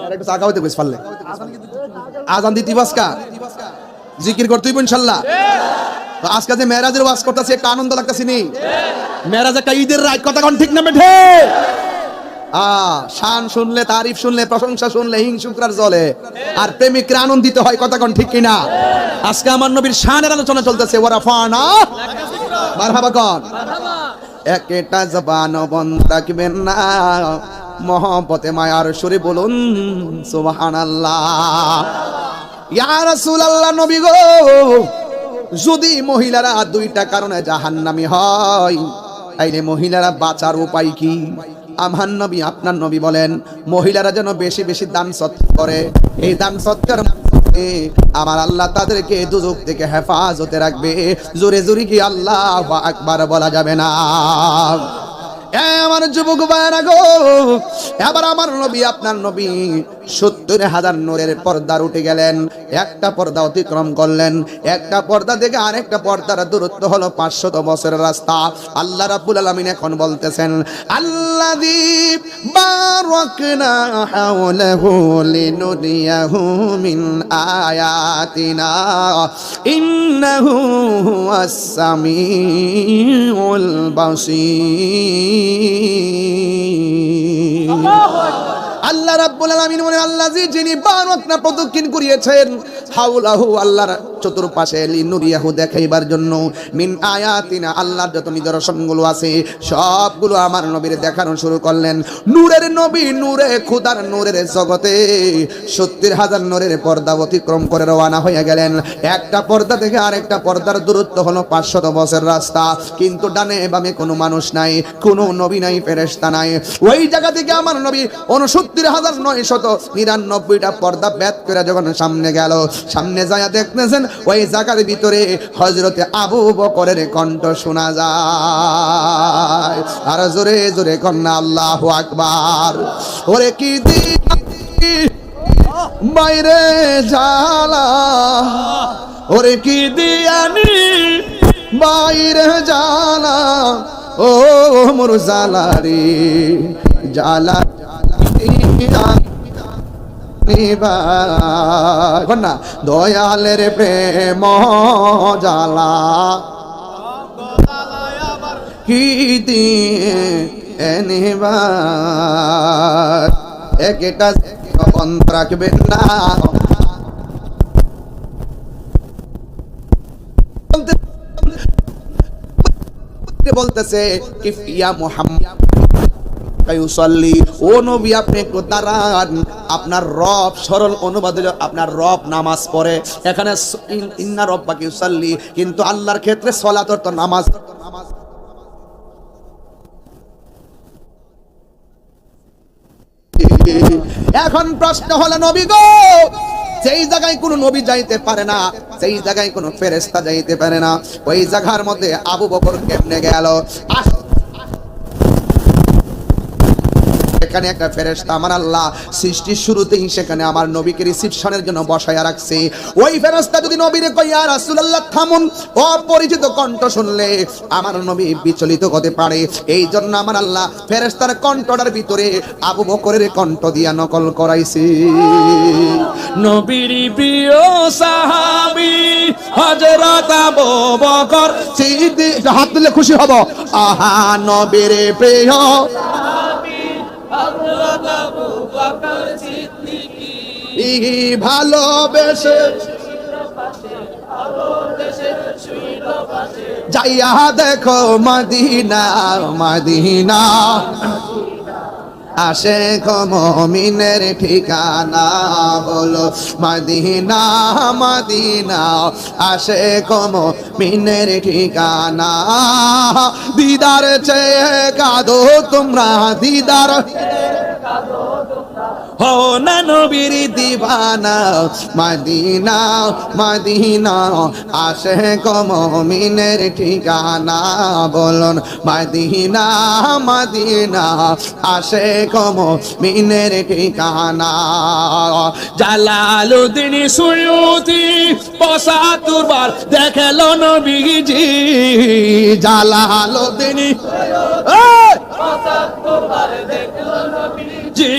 আর একটু চাকা হইতে কইস পারলে আজান দিতে বাসকা জিকির করতেই ইনশাআল্লাহ। তো আজকে যে মেরাজের ওয়াজ করতেছি একটা আনন্দ লাগতেছে নি? মেরাজ একটা ঈদের রাত, কথা কোন ঠিক না বেঠে? শান শুনলে, তারিফ শুনলে, প্রশংসা শুনলে হিংসুকরার জ্বলে, আর প্রেমিকরা আনন্দিত হয়, কথা কোন ঠিক কিনা? আজকে আমার নবীর শানের আলোচনা চলতেছে। ওয়ারাফানা মারহাবা কোন একটা জবান বন্ধ রাখবেন না, মহব্বতে মায়ার সুরে বলুন সুবহানাল্লাহ। ইয়া রাসূলুল্লাহ, নবী গো, যদি মহিলারা দুইটা কারণে জাহান্নামী হয়, তাইলে মহিলারা বাঁচার উপায় কি? আমার নবী, আপনার নবী বলেন মহিলারা যেন বেশি বেশি দান সৎকার করে। এই দান সৎকার আমার আল্লাহ তাদেরকে দুজক থেকে হেফাজতে রাখবে। জোরে জোরে কি আল্লাহু আকবার বলা যাবে না? আমার যুবক ভাইরা গো, এবার আমার নবী, আপনার নবী ৭০,০০০ নূরের পর্দার উঠে গেলেন। একটা পর্দা অতিক্রম করলেন, একটা পর্দা থেকে আরেকটা পর্দার দূরত্ব হলো ৫০০ বছরের রাস্তা। আল্লাহ রাব্বুল আলামিন এখন বলতেছেন, আল্লাযী বারাকনা হাওলাহু লিনুরিয়াহু মিন আয়াতিনা ইন্নাহু হুয়াস সামিউল বাসীর। আল্লাহ রাব্বুল আলামিন বলেন, আল্লাযী, যিনি বারাকনা প্রদক্ষিণ করিয়েছেন, হাওলাহু, আল্লাহর চতুর্পাশে, লিনুরিয়াহু, দেখাইবার জন্য, মিন আয়াতিনা, আল্লাহর যত নিদর্শনগুলো আছে সবগুলো আমার নবীর দেখানো শুরু করলেন। নূরের নবী, নূরে খুদার, নূরের জগতে ৭০,০০০ নূরের পর্দা অতিক্রম করে রওনা হয়ে গেলেন। একটা পর্দা থেকে আরেকটা পর্দার দূরত্ব হলো ৫০০ বছর রাস্তা, কিন্তু ডানে বামে কোনো মানুষ নাই, কোনো নবী নাই, ফেরেশতা নাই। ওই জায়গা থেকে আমার নবী ৬৯,৯৯৯টা পর্দা ভেদ করে যখন সামনে গেল, সামনে যায় দেখতেছেন ওই জায়গার ভিতরে হযরতে আবু বকরের কণ্ঠ শোনা যায়। আর জোরে জোরে কন্যা আল্লাহু আকবার। ওরে কি দি বাইরে জালা, ওরে কি দিয়ানি বাইরে জালা, ও মোর জালারি জালা না, দয়ালের প্রেম জালা কি দিয়ে এনিবার, একটা বন্ধ রাখবেন না। বলতেছে ইয়া মুহাম্মদ, ও নবী, আপনি একটু দাঁড়ান। আপনার রব, সরল অনুবাদ হলো আপনার রব নামাজ পড়ে। এখানে ইন্না রব্বাকা ইউসাল্লি, কিন্তু আল্লাহর ক্ষেত্রে সালাত অর্থ নামাজ। এখন প্রশ্ন হলো, নবী গো, যেই জায়গায় কোনো নবী যাইতে পারে না, সেই জায়গায় কোনো ফেরেশতা যাইতে পারে না, ওই জায়গার মধ্যে আবু বকর কেমনে গেল? এখানে একটা ফেরেশতা আমার আল্লাহ সৃষ্টির শুরুতেই সেখানে আমার নবীকে রিসিপশনের জন্য বসায়া রাখছে। ওই ফেরেশতা যদি নবীরে কই, ইয়া রাসূলুল্লাহ থামুন, অপরিচিত কণ্ঠ শুনলে আমার নবী বিচলিত হতে পারে। এই জন্য আমার আল্লাহ ফেরেশতার কণ্ঠটার ভিতরে আবু বকরের কণ্ঠ দিয়া নকল করাইছে। নবীর প্রিয় সাহাবী হযরত আবু বকর সিদ্দিক, হাত তুলে খুশি হব। আহা, নবীর প্রিয় হযরত আবু বকর সিদ্দিক, ভালোবেসে যাইয়া দেখো মদিনা, মদিনা আশিক মুমিনের ঠিকানা, বলো মদিনা, মদিনা আশিক মুমিনের ঠিকানা। দিদার চেয়ে কাঁদো তোমরা, দিদার হো না নবীর দিবানা মদিনা মদিনা আশিক মুমিনের ঠিকানা বলুন মদিনা মদিনা আশিক মুমিনের ঠিকানা জালালউদ্দিন সুয়ুতি ৭৫ বার দেখলো নবীজি জালালউদ্দিন ৭৫ বার দেখলো নবীজি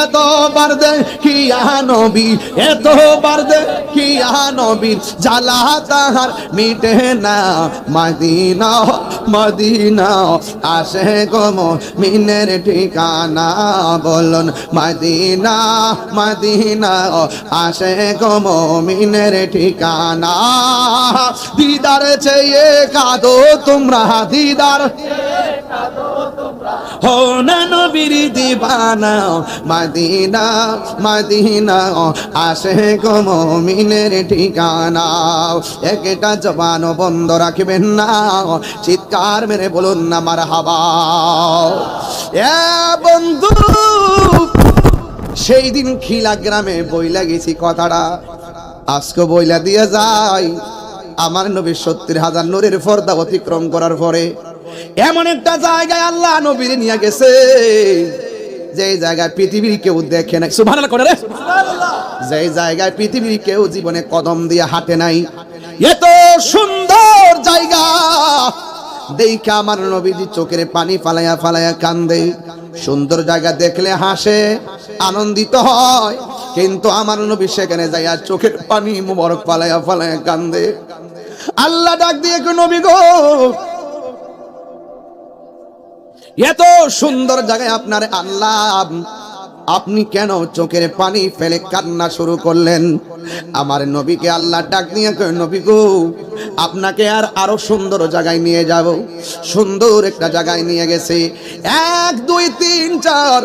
এতবার দেখিয়া নবী এতবার দেখিয়া নবী জালা তাহার মিটে না মদিনা মদিনা আশিক মুমিনের ঠিকানা বলুন মদিনা মদিনা আশিক মুমিনের ঠিকানা দিদার চেয়ে কাঁদো তোমরা দিদার হো না নবীর দিবানা মদিনা মদিনা আশিক মুমিনের ঠিকানা একটা জবান বন্ধ রাখবেন না চিৎকার মেরে বলুন না মারহাবা এ বন্ধু সেই দিন খিলা গ্রামে বইলা গেছি কথাটা আজকে বইলা দিয়ে যাই আমার নবী ৭০,০০০ নূরের পর্দা অতিক্রম করার পরে এমন একটা জায়গায় আল্লাহ নবীর নিয়ে গেছে যে জায়গায় পৃথিবীর কেউ দেখে নাই সুবহানাল্লাহ করে রে সুবহানাল্লাহ যে জায়গায় পৃথিবীর কেউ জীবনে কদম দিয়ে হাঁটে নাই এত সুন্দর জায়গা দেখা আমার নবীজি চোখের পানি ফালায়া ফালায়া কান্দে সুন্দর জায়গা দেখলে হাসে আনন্দিত হয় কিন্তু আমার নবী সেখানে যাইয়া চোখের পানি মুবারক ফালায়া ফালায়া কান্দে আল্লাহ ডাক দিয়ে নবী গো এত সুন্দর জায়গায় আপনার আল্লাহ আপনি কেন চোখের পানি ফেলে কান্না শুরু করলেন আমার নবীকে আল্লাহ ডাক দিয়ে কয় নবী গো আপনাকে আরো সুন্দর জায়গায় নিয়ে যাব সুন্দর একটা জায়গায় নিয়ে গেছে ১ ২ ৩ ৪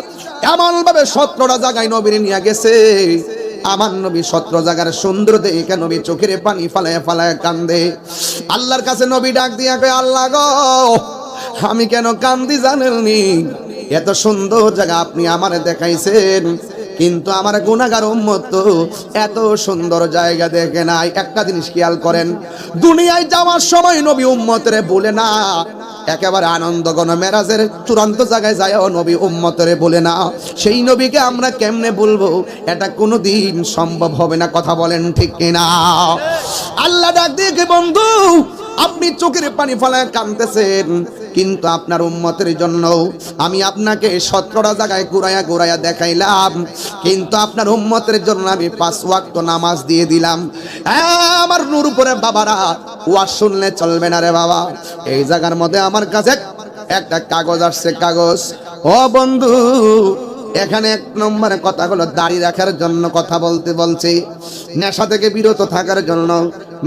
এমন ভাবে ১৭টা জায়গায় নবীর নিয়ে গেছে আমার নবী ১৭ জায়গার সুন্দর দেখে নবী চোখের পানি ফালায় ফালায় কান্দে আল্লাহর কাছে নবী ডাক দিয়ে কয় আল্লাহ গো আমি কেন কান্দি জানেননি এত সুন্দর জায়গা আপনি আমারে দেখাইছেন কিন্তু আমার গুনাহগার উম্মত তো এত সুন্দর জায়গা দেখে নাই একটা জিনিস খেয়াল করেন দুনিয়ায় যাওয়ার সময় নবী উম্মতরে বলে না একেবারে আনন্দঘন মেরাজের চূড়ান্ত জায়গায় যায় নবী উম্মতরে বলে না সেই নবীকে আমরা কেমনে বলবো এটা কোনোদিন সম্ভব হবে না কথা বলেন ঠিক কিনা আল্লাহ ডাক দিয়ে বন্ধু আপনি চোখের পানি ফেলায় কাঁদতেছেন কিন্তু আপনার উম্মতের জন্য আমি আপনাকে ১৭টা জায়গায় ঘুরাইয়া ঘুরাইয়া দেখাইলাম কিন্তু আপনার উম্মতের জন্য আমি ৫ ওয়াক্ত নামাজ দিয়ে দিলাম আমার নূরপুরের বাবারা ওয়াজ শুনলে চলবে না রে বাবা এই জায়গার মধ্যে আমার কাছে একটা কাগজ আসছে কাগজ ও বন্ধু এখানে ১ নম্বরে কথা হলো দাড়ি রাখার জন্য কথা বলতে বলছি নেশা থেকে বিরত থাকার জন্য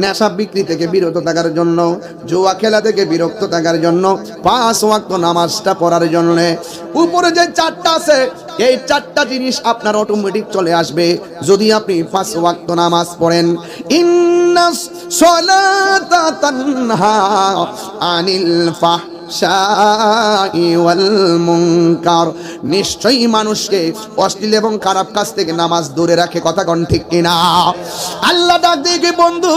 নেশা বিক্রি থেকে বিরত থাকার জন্য জুয়া খেলা থেকে বিরত থাকার জন্য ৫ ওয়াক্ত নামাজটা পড়ার জন্য উপরে যে ৪টা আছে এই ৪টা জিনিস আপনার অটোমেটিক চলে আসবে যদি আপনি ৫ ওয়াক্ত নামাজ পড়েন ইন্নাস সালাতা তানহা আনিল ফাহশাই ওয়াল মুনকার নিশ্চয়ই মানুষকে অশ্লীল এবং খারাপ কাজ থেকে নামাজ দূরে রাখে কথা কোন ঠিক কিনা আল্লাহ ডাক দিয়ে বন্ধু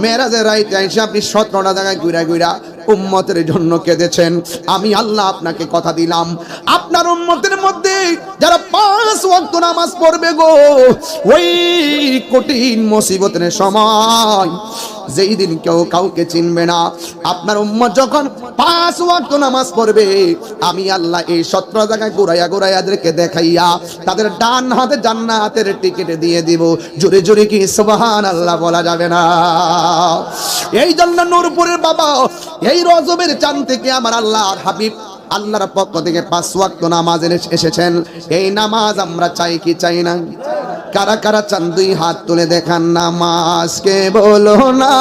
মেরাজের রাইতে এসে আপনি ১৭টা জায়গায় ঘুরা ঘুরা উম্মতের জন্য কেঁদেছেন আমি আল্লাহ আপনাকে কথা দিলাম আপনার উম্মতের মধ্যে যারা ৫ ওয়াক্ত নামাজ পড়বে গো ওই কঠিন মুসিবতের সময় যেই দিন কেউ কাউকে চিনবে না আপনার উম্মত যখন ৫ ওয়াক্ত নামাজ পড়বে আমি আল্লাহ এই ১৭ জায়গায় ঘুরাইয়া ঘুরাইয়াদেরকে দেখাইয়া তাদের ডান হাতে জান্নাতের টিকিট দিয়ে দিব জোরে জোরে কি সুবহানাল্লাহ বলা যাবে না এই জন্য নূরপুরের বাবা এই রজবের চাঁদ থেকে আমার আল্লাহর হাবিব আল্লাহর পক্ষ থেকে ৫ ওয়াক্ত নামাজ এসেছেন এই নামাজ আমরা চাই কি চাই না কারা কারা চান ২ হাত তুলে দেখান নামাজকে বলো না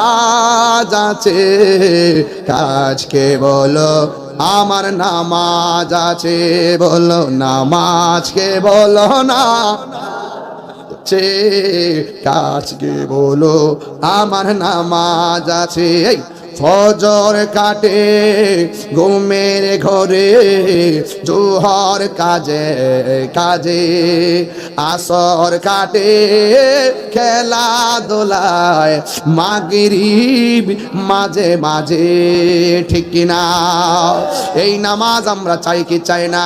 কাজ আছে কাজকে বলো আমার নামাজ আছে বলো নামাজকে বলো না কাজকে বলো আমার নামাজ আছে ফজর কাটে ঘুমের ঘরে, জোহর কাজে কাজে, আসর কাটে খেলাধুলায়, মাগরিব মাঝে মাঝে। ঠিক কিনা? এই নামাজ আমরা চাই কি চাই না?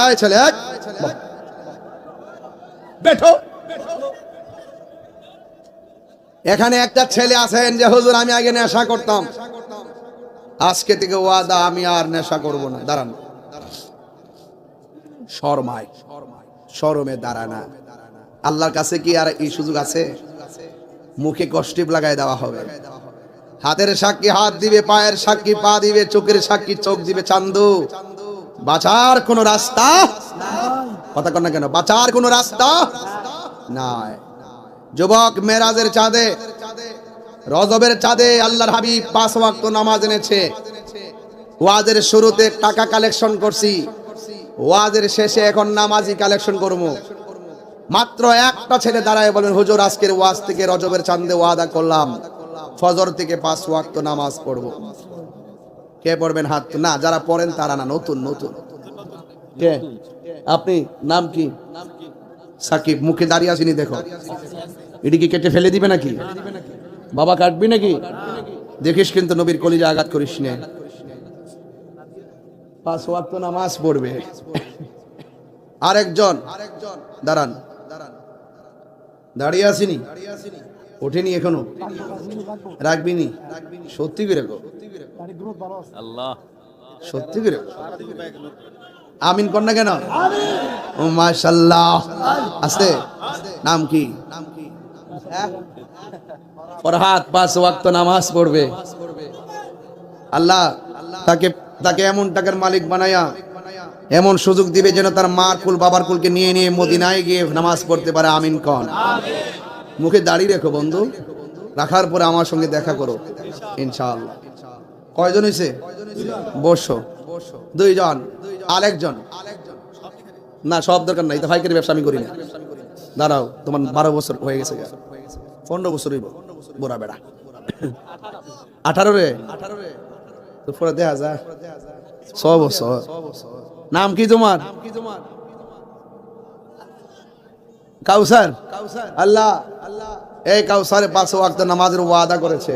এই ছেলে বেঠো। এখানে একটা ছেলে আছেন যে হুজুর আমি আগে নেশা করতাম, আজকে থেকে ওয়াদা আমি আর নেশা করব না। দাঁড়ান, শরমায় শরমে দাঁড়ানা। আল্লাহর কাছে কি আর এই সুযোগ আছে? মুখে কষ্টিপ লাগাই দেওয়া হবে। হাতের সাক্ষী হাত দিবে, পায়ের সাক্ষী পা দিবে, চোখের সাক্ষী চোখ দিবে। চান্দু, বাঁচার কোন রাস্তা কথা কন না কেন? বাঁচার কোন রাস্তা নাই। যুবক, মেরাজের চাঁদে, রজবের চাঁদে আল্লাহর হাবিব 5 ওয়াক্ত নামাজ এনেছে। ওয়াজের শুরুতে টাকা কালেকশন করছি, ওয়াজের শেষে এখন নামাজি কালেকশন করবো। মাত্র একটা ছেলে দাঁড়ায় বলেন, হুজুর আজকের ওয়াজ থেকে রজবের চাঁদে ওয়াদা করলাম ফজর থেকে 5 ওয়াক্ত নামাজ পড়বো। কে পড়বেন? হাত না, যারা পড়েন তারা না, নতুন নতুন। কে আপনি? নাম কি? সাকিব। মুখে দাঁড়িয়ে আসিনি, দেখো এটি কি কেটে ফেলে দিবে নাকি? বাবা কাটবি নাকি? দেখিস কিন্তু নবীর কলিজা আঘাত করিস না। 5 ওয়াক্ত নামাজ পড়বে। আরেকজন দাঁড়ান, দাঁড়িয়ে আসিনি, ওঠেনি এখনো, রাখবিনি? সত্যি করে আল্লাহ, সত্যি করে আমিন কর না কেন? ও মাশাআল্লাহ। আছে নাম কি? ফরহাদ 5 ওয়াক্ত নামাজ পড়বে। আল্লাহ তাকে এমন টাকার মালিক বানায়া এমন সুযোগ দিবে যেন তার মার কুল বাবার কুলকে নিয়ে নিয়ে মদিনায় গিয়ে নামাজ পড়তে পারে। আমিন কন। মুখে দাঁড়িয়ে রেখো বন্ধু, রাখার পরে আমার সঙ্গে দেখা করো ইনশাআল্লাহ। কয়জন হয়েছে? বসো। 2 জন। আরেকজন না, সব দরকার নাই, তো ফাইকারি ব্যবসা আমি করি না। দাঁড়াও, তোমার 12 বছর হয়ে গেছে, 15 বছর হইব, বোরা বেড়া। 18 রে তো পরে দেখা যায় 6 বছর। নাম কি তোমার? কাউসার। আল্লাহ এই কাউসারে 5 ওয়াক্ত নামাজের ওয়াদা করেছে।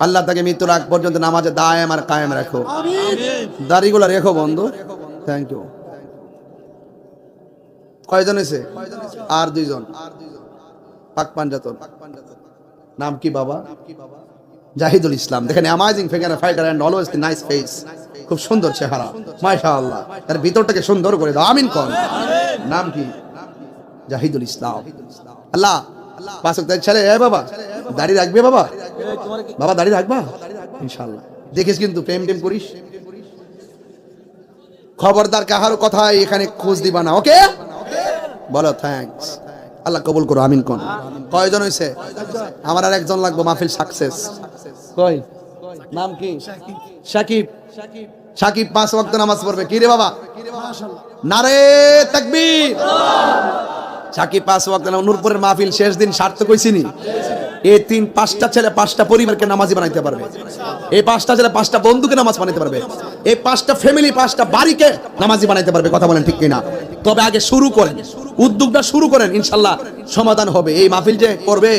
আল্লাহ তাকে মৃত্যুর আগ পর্যন্ত নামাজে দায়েম আর কায়েম রাখো। দাড়িগুলো রেখো বন্ধু। Thank you. কয়জন হয়েছে? আর 2 জন। পাক পাঞ্জাতন। নাম কি বাবা? জাহিদুল ইসলাম। দেখেন, amazing figure, fighter and always the nice face. খুব সুন্দর চেহারা, মাশাআল্লাহ। তার ভিতরটাকে সুন্দর করে দাও। আমিন কোন। নাম কি? জাহিদুল ইসলাম। আল্লাহ 5 ওয়াক্ত ছেলে। এ বাবা, দাড়ি রাখবে বাবা? বাবা দাড়ি রাখবা ইনশাআল্লাহ। দেখিস কিন্তু প্রেম টেম করিস। খবরদার কাহারও কথাই এখানে খোঁজ দিবা না, ওকে? বলো থ্যাঙ্কস। আল্লাহ কবুল করো। আমিন কোন। কয়জন হয়েছে? আমার আর একজন লাগবে, মাহফিল সাকসেস। কই? নাম কি? সাকিব। সাকিব 5 ওয়াক্ত নামাজ পড়বে। কি রে বাবা? নারে তাকবীর। সাকিব 5 ওয়াক্ত। নূরপুরের মাহফিল শেষ দিন সার্থক হইছিনি। এই 5টা ছেলে 5টা পরিবারকে নামাজি বানাইতে পারবে। এই 5টা ছেলে 5টা বন্ধুকে নামাজ বানাইতে পারবে। এই 5টা ফ্যামিলি 5টা বাড়িকে নামাজি বানাইতে পারবে। কথা বলেন ঠিক কিনা? তবে আগে শুরু করেন, উদ্যোগটা শুরু করেন, ইনশাআল্লাহ সমাধান হবে। এই মাহফিল যে করবে,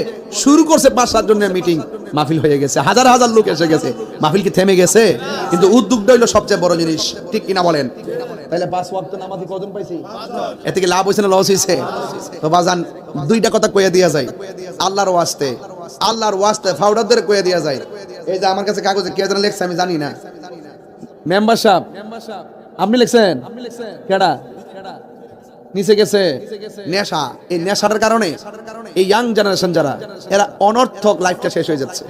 শুরু করছে 5-7 জনের মিটিং, মাহফিল হয়ে গেছে, হাজার হাজার লোক এসে গেছে। মাহফিল কি থেমে গেছে? কিন্তু উদ্যোগটা হলো সবচেয়ে বড় জিনিস। ঠিক কিনা বলেন? তাহলে 5 ওয়াক্ত নামাজি কজন পাইছি? এতে কি লাভ হইছে না লস হইছে? তো বাজান 2টা কথা কইয়া দিয়া যায়। আল্লাহর ওয়াস্তে, আল্লাহর ওয়াস্তে ফাউডারদের কইয়া দিয়া যায়। এই যে আমার কাছে কাগজে কে যেন লেখছে আমি জানি না। মেম্বার সাহেব আপনি লিখছেন? কেডা নিচে গেছে? নেশা। এই নেশাটার কারণে এই ইয়াং জেনারেশন যারা, এরা অনর্থক লাইফটা শেষ হয়ে যাচ্ছে।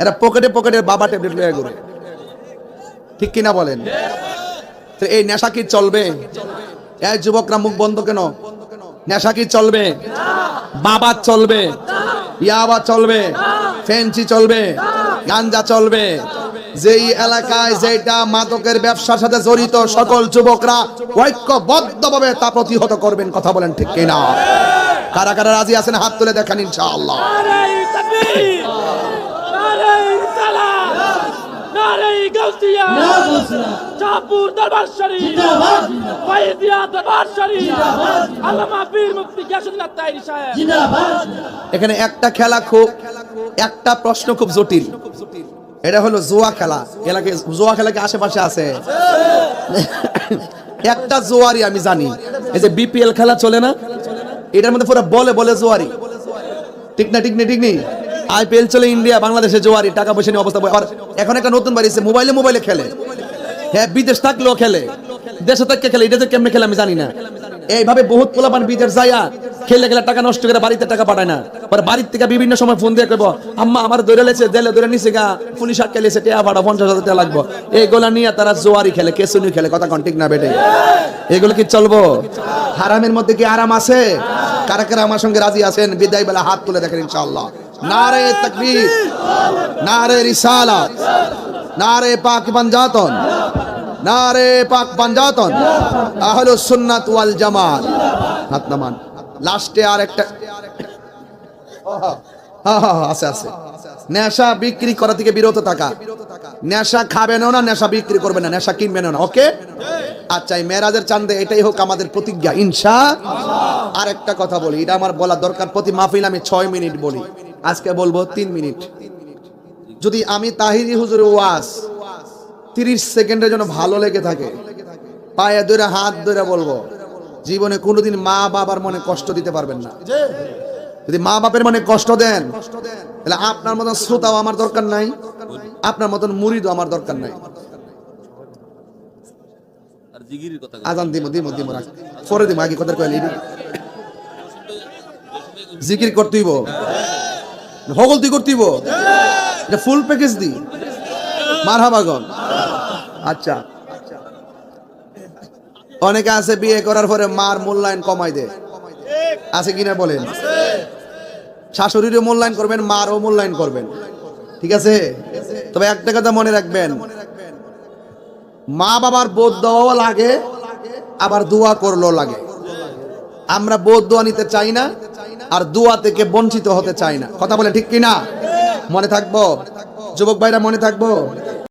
এরা পকেটে পকেটে বাবা ট্যাবলেট লয়ে ঘুরে। ঠিক কিনা বলেন? তো এই নেশা কি চলবে? এই যুবকরা মুখ বন্ধ কেন? নেশা কি চলবে? বাবা চলবে, ইয়াবা চলবে, ফেন্সি চলবে, গাঞ্জা চলবে। যেই এলাকায় যেটা মাদকের ব্যবসার সাথে জড়িত সকল যুবকরা ঐক্যবদ্ধভাবে তা প্রতিহত করবেন। কথা বলেন ঠিক কিনা? কারা কারা রাজি আছেন হাত তুলে দেখান ইনশাআল্লাহ। নারে গাউসিয়া শাহপুর দরবার শরীফ ফয়জিয়া দরবার শরীফ আল্লামা পীর মুফতি গিয়াসউদ্দিন তাইরি সাহেব। এখানে একটা খেলা খুব, একটা প্রশ্ন খুব জটিল, এটা হলো জুয়া খেলা। এলাকায় জুয়া খেলা কি আশেপাশে আছে? একটা জোয়ারি আমি জানি, এই যে বিপিএল খেলা চলে না, এটার মধ্যে পুরো বলে বলে জোয়ারি, ঠিক না? ঠিক নেই, ঠিক নেই। আইপিএল চলে ইন্ডিয়া, বাংলাদেশে জোয়ারি, টাকা পয়সা নিয়ে অবস্থা। আর এখন একটা নতুন বাড়িছে, মোবাইলে মোবাইলে খেলে। হ্যাঁ, বিদেশ থাকলেও খেলে, দেশে থাকতে খেলে। এটা যে কেমনে খেলে আমি জানি না। এইভাবে বহুত পোলাপান বিদেশ যায়া খেলে খেলে টাকা নষ্ট করে বাড়িতে টাকা পাঠায় না, পরে বাড়ির থেকে বিভিন্ন সময় ফোন দিয়ে কইব, আম্মা আমার দৌড়ে লেছে, জেলে দৌড়ে নিছে গা, পুলিশ আটকে লেছে, টেয়া ভাড়া 50,000 টাকা লাগবে। এইগুলা নিয়ে তারা জোয়ারি খেলে, কেসুনি খেলে। কথা কোন ঠিক না বেটে? এগুলো কি চলবো? হারামের মধ্যে কি আরাম আছে? কারা কারা আমার সঙ্গে রাজি আছেন বিদায় বেলা হাত তুলে দেখেন ইনশাআল্লাহ। নারে তাকবীর, নারে রিসালাত, নারে পাক পাঞ্জাতন, নারে পাক পাঞ্জাতন, আহলুস সুন্নাত ওয়াল জামাত। হাত নামান। লাস্টে আর একটা আছে আছে, নেশা বিক্রি করা থেকে বিরত থাকা। নেশা খাবেনও না, নেশা বিক্রি করবেন না, নেশা কিনবেনও না। ওকে? আচ্ছা, এই মেরাজের চাঁদে এটাই হোক আমাদের প্রতিজ্ঞা ইনশাআল্লাহ। আর একটা কথা বলি, এটা আমার বলা দরকার। প্রতি মাহফিল আমি 6 মিনিট বলি, আজকে বলবো 3 মিনিট। যদি আমি তাহিরি হুজুরের ওয়াজ 30 সেকেন্ডের জন্য ভালো লেগে থাকে, পায়ে ধরে হাত ধরে বলবো, জীবনে কোনোদিন মা বাবার মনে কষ্ট দিতে পারবেন না। যদি মা বাপের মনে কষ্ট দেন, তাহলে আপনার মতন শ্রোতাও আমার দরকার নাই, আপনার মতন মুরিদও আমার দরকার নাই। আজান দিব দিব দিব রাখ, পরে দিব, আগে কথা কইলি জিকির করতেইব, হগল তুই করতেইব, এটা ফুল প্যাকেজ দি। মারহাবা গন। আচ্ছা, অনেকে আছে বিয়ে করার পরে মার মূল্যায়ন কমাই দেয়, আছে কিনা বলেন? শাশুড়িরও মূল্যায়ন করবেন, মারও মূল্যায়ন করবেন, ঠিক আছে? তবে একটা কথা মনে রাখবেন, মা বাবার বোধ দেওয়া লাগে, আবার দোয়া করলেও লাগে। আমরা বোধ দোয়া নিতে চাই না, আর দোয়া থেকে বঞ্চিত হতে চাই না। কথা বলে ঠিক কিনা? মনে থাকবো যুবক ভাইরা, মনে থাকবো।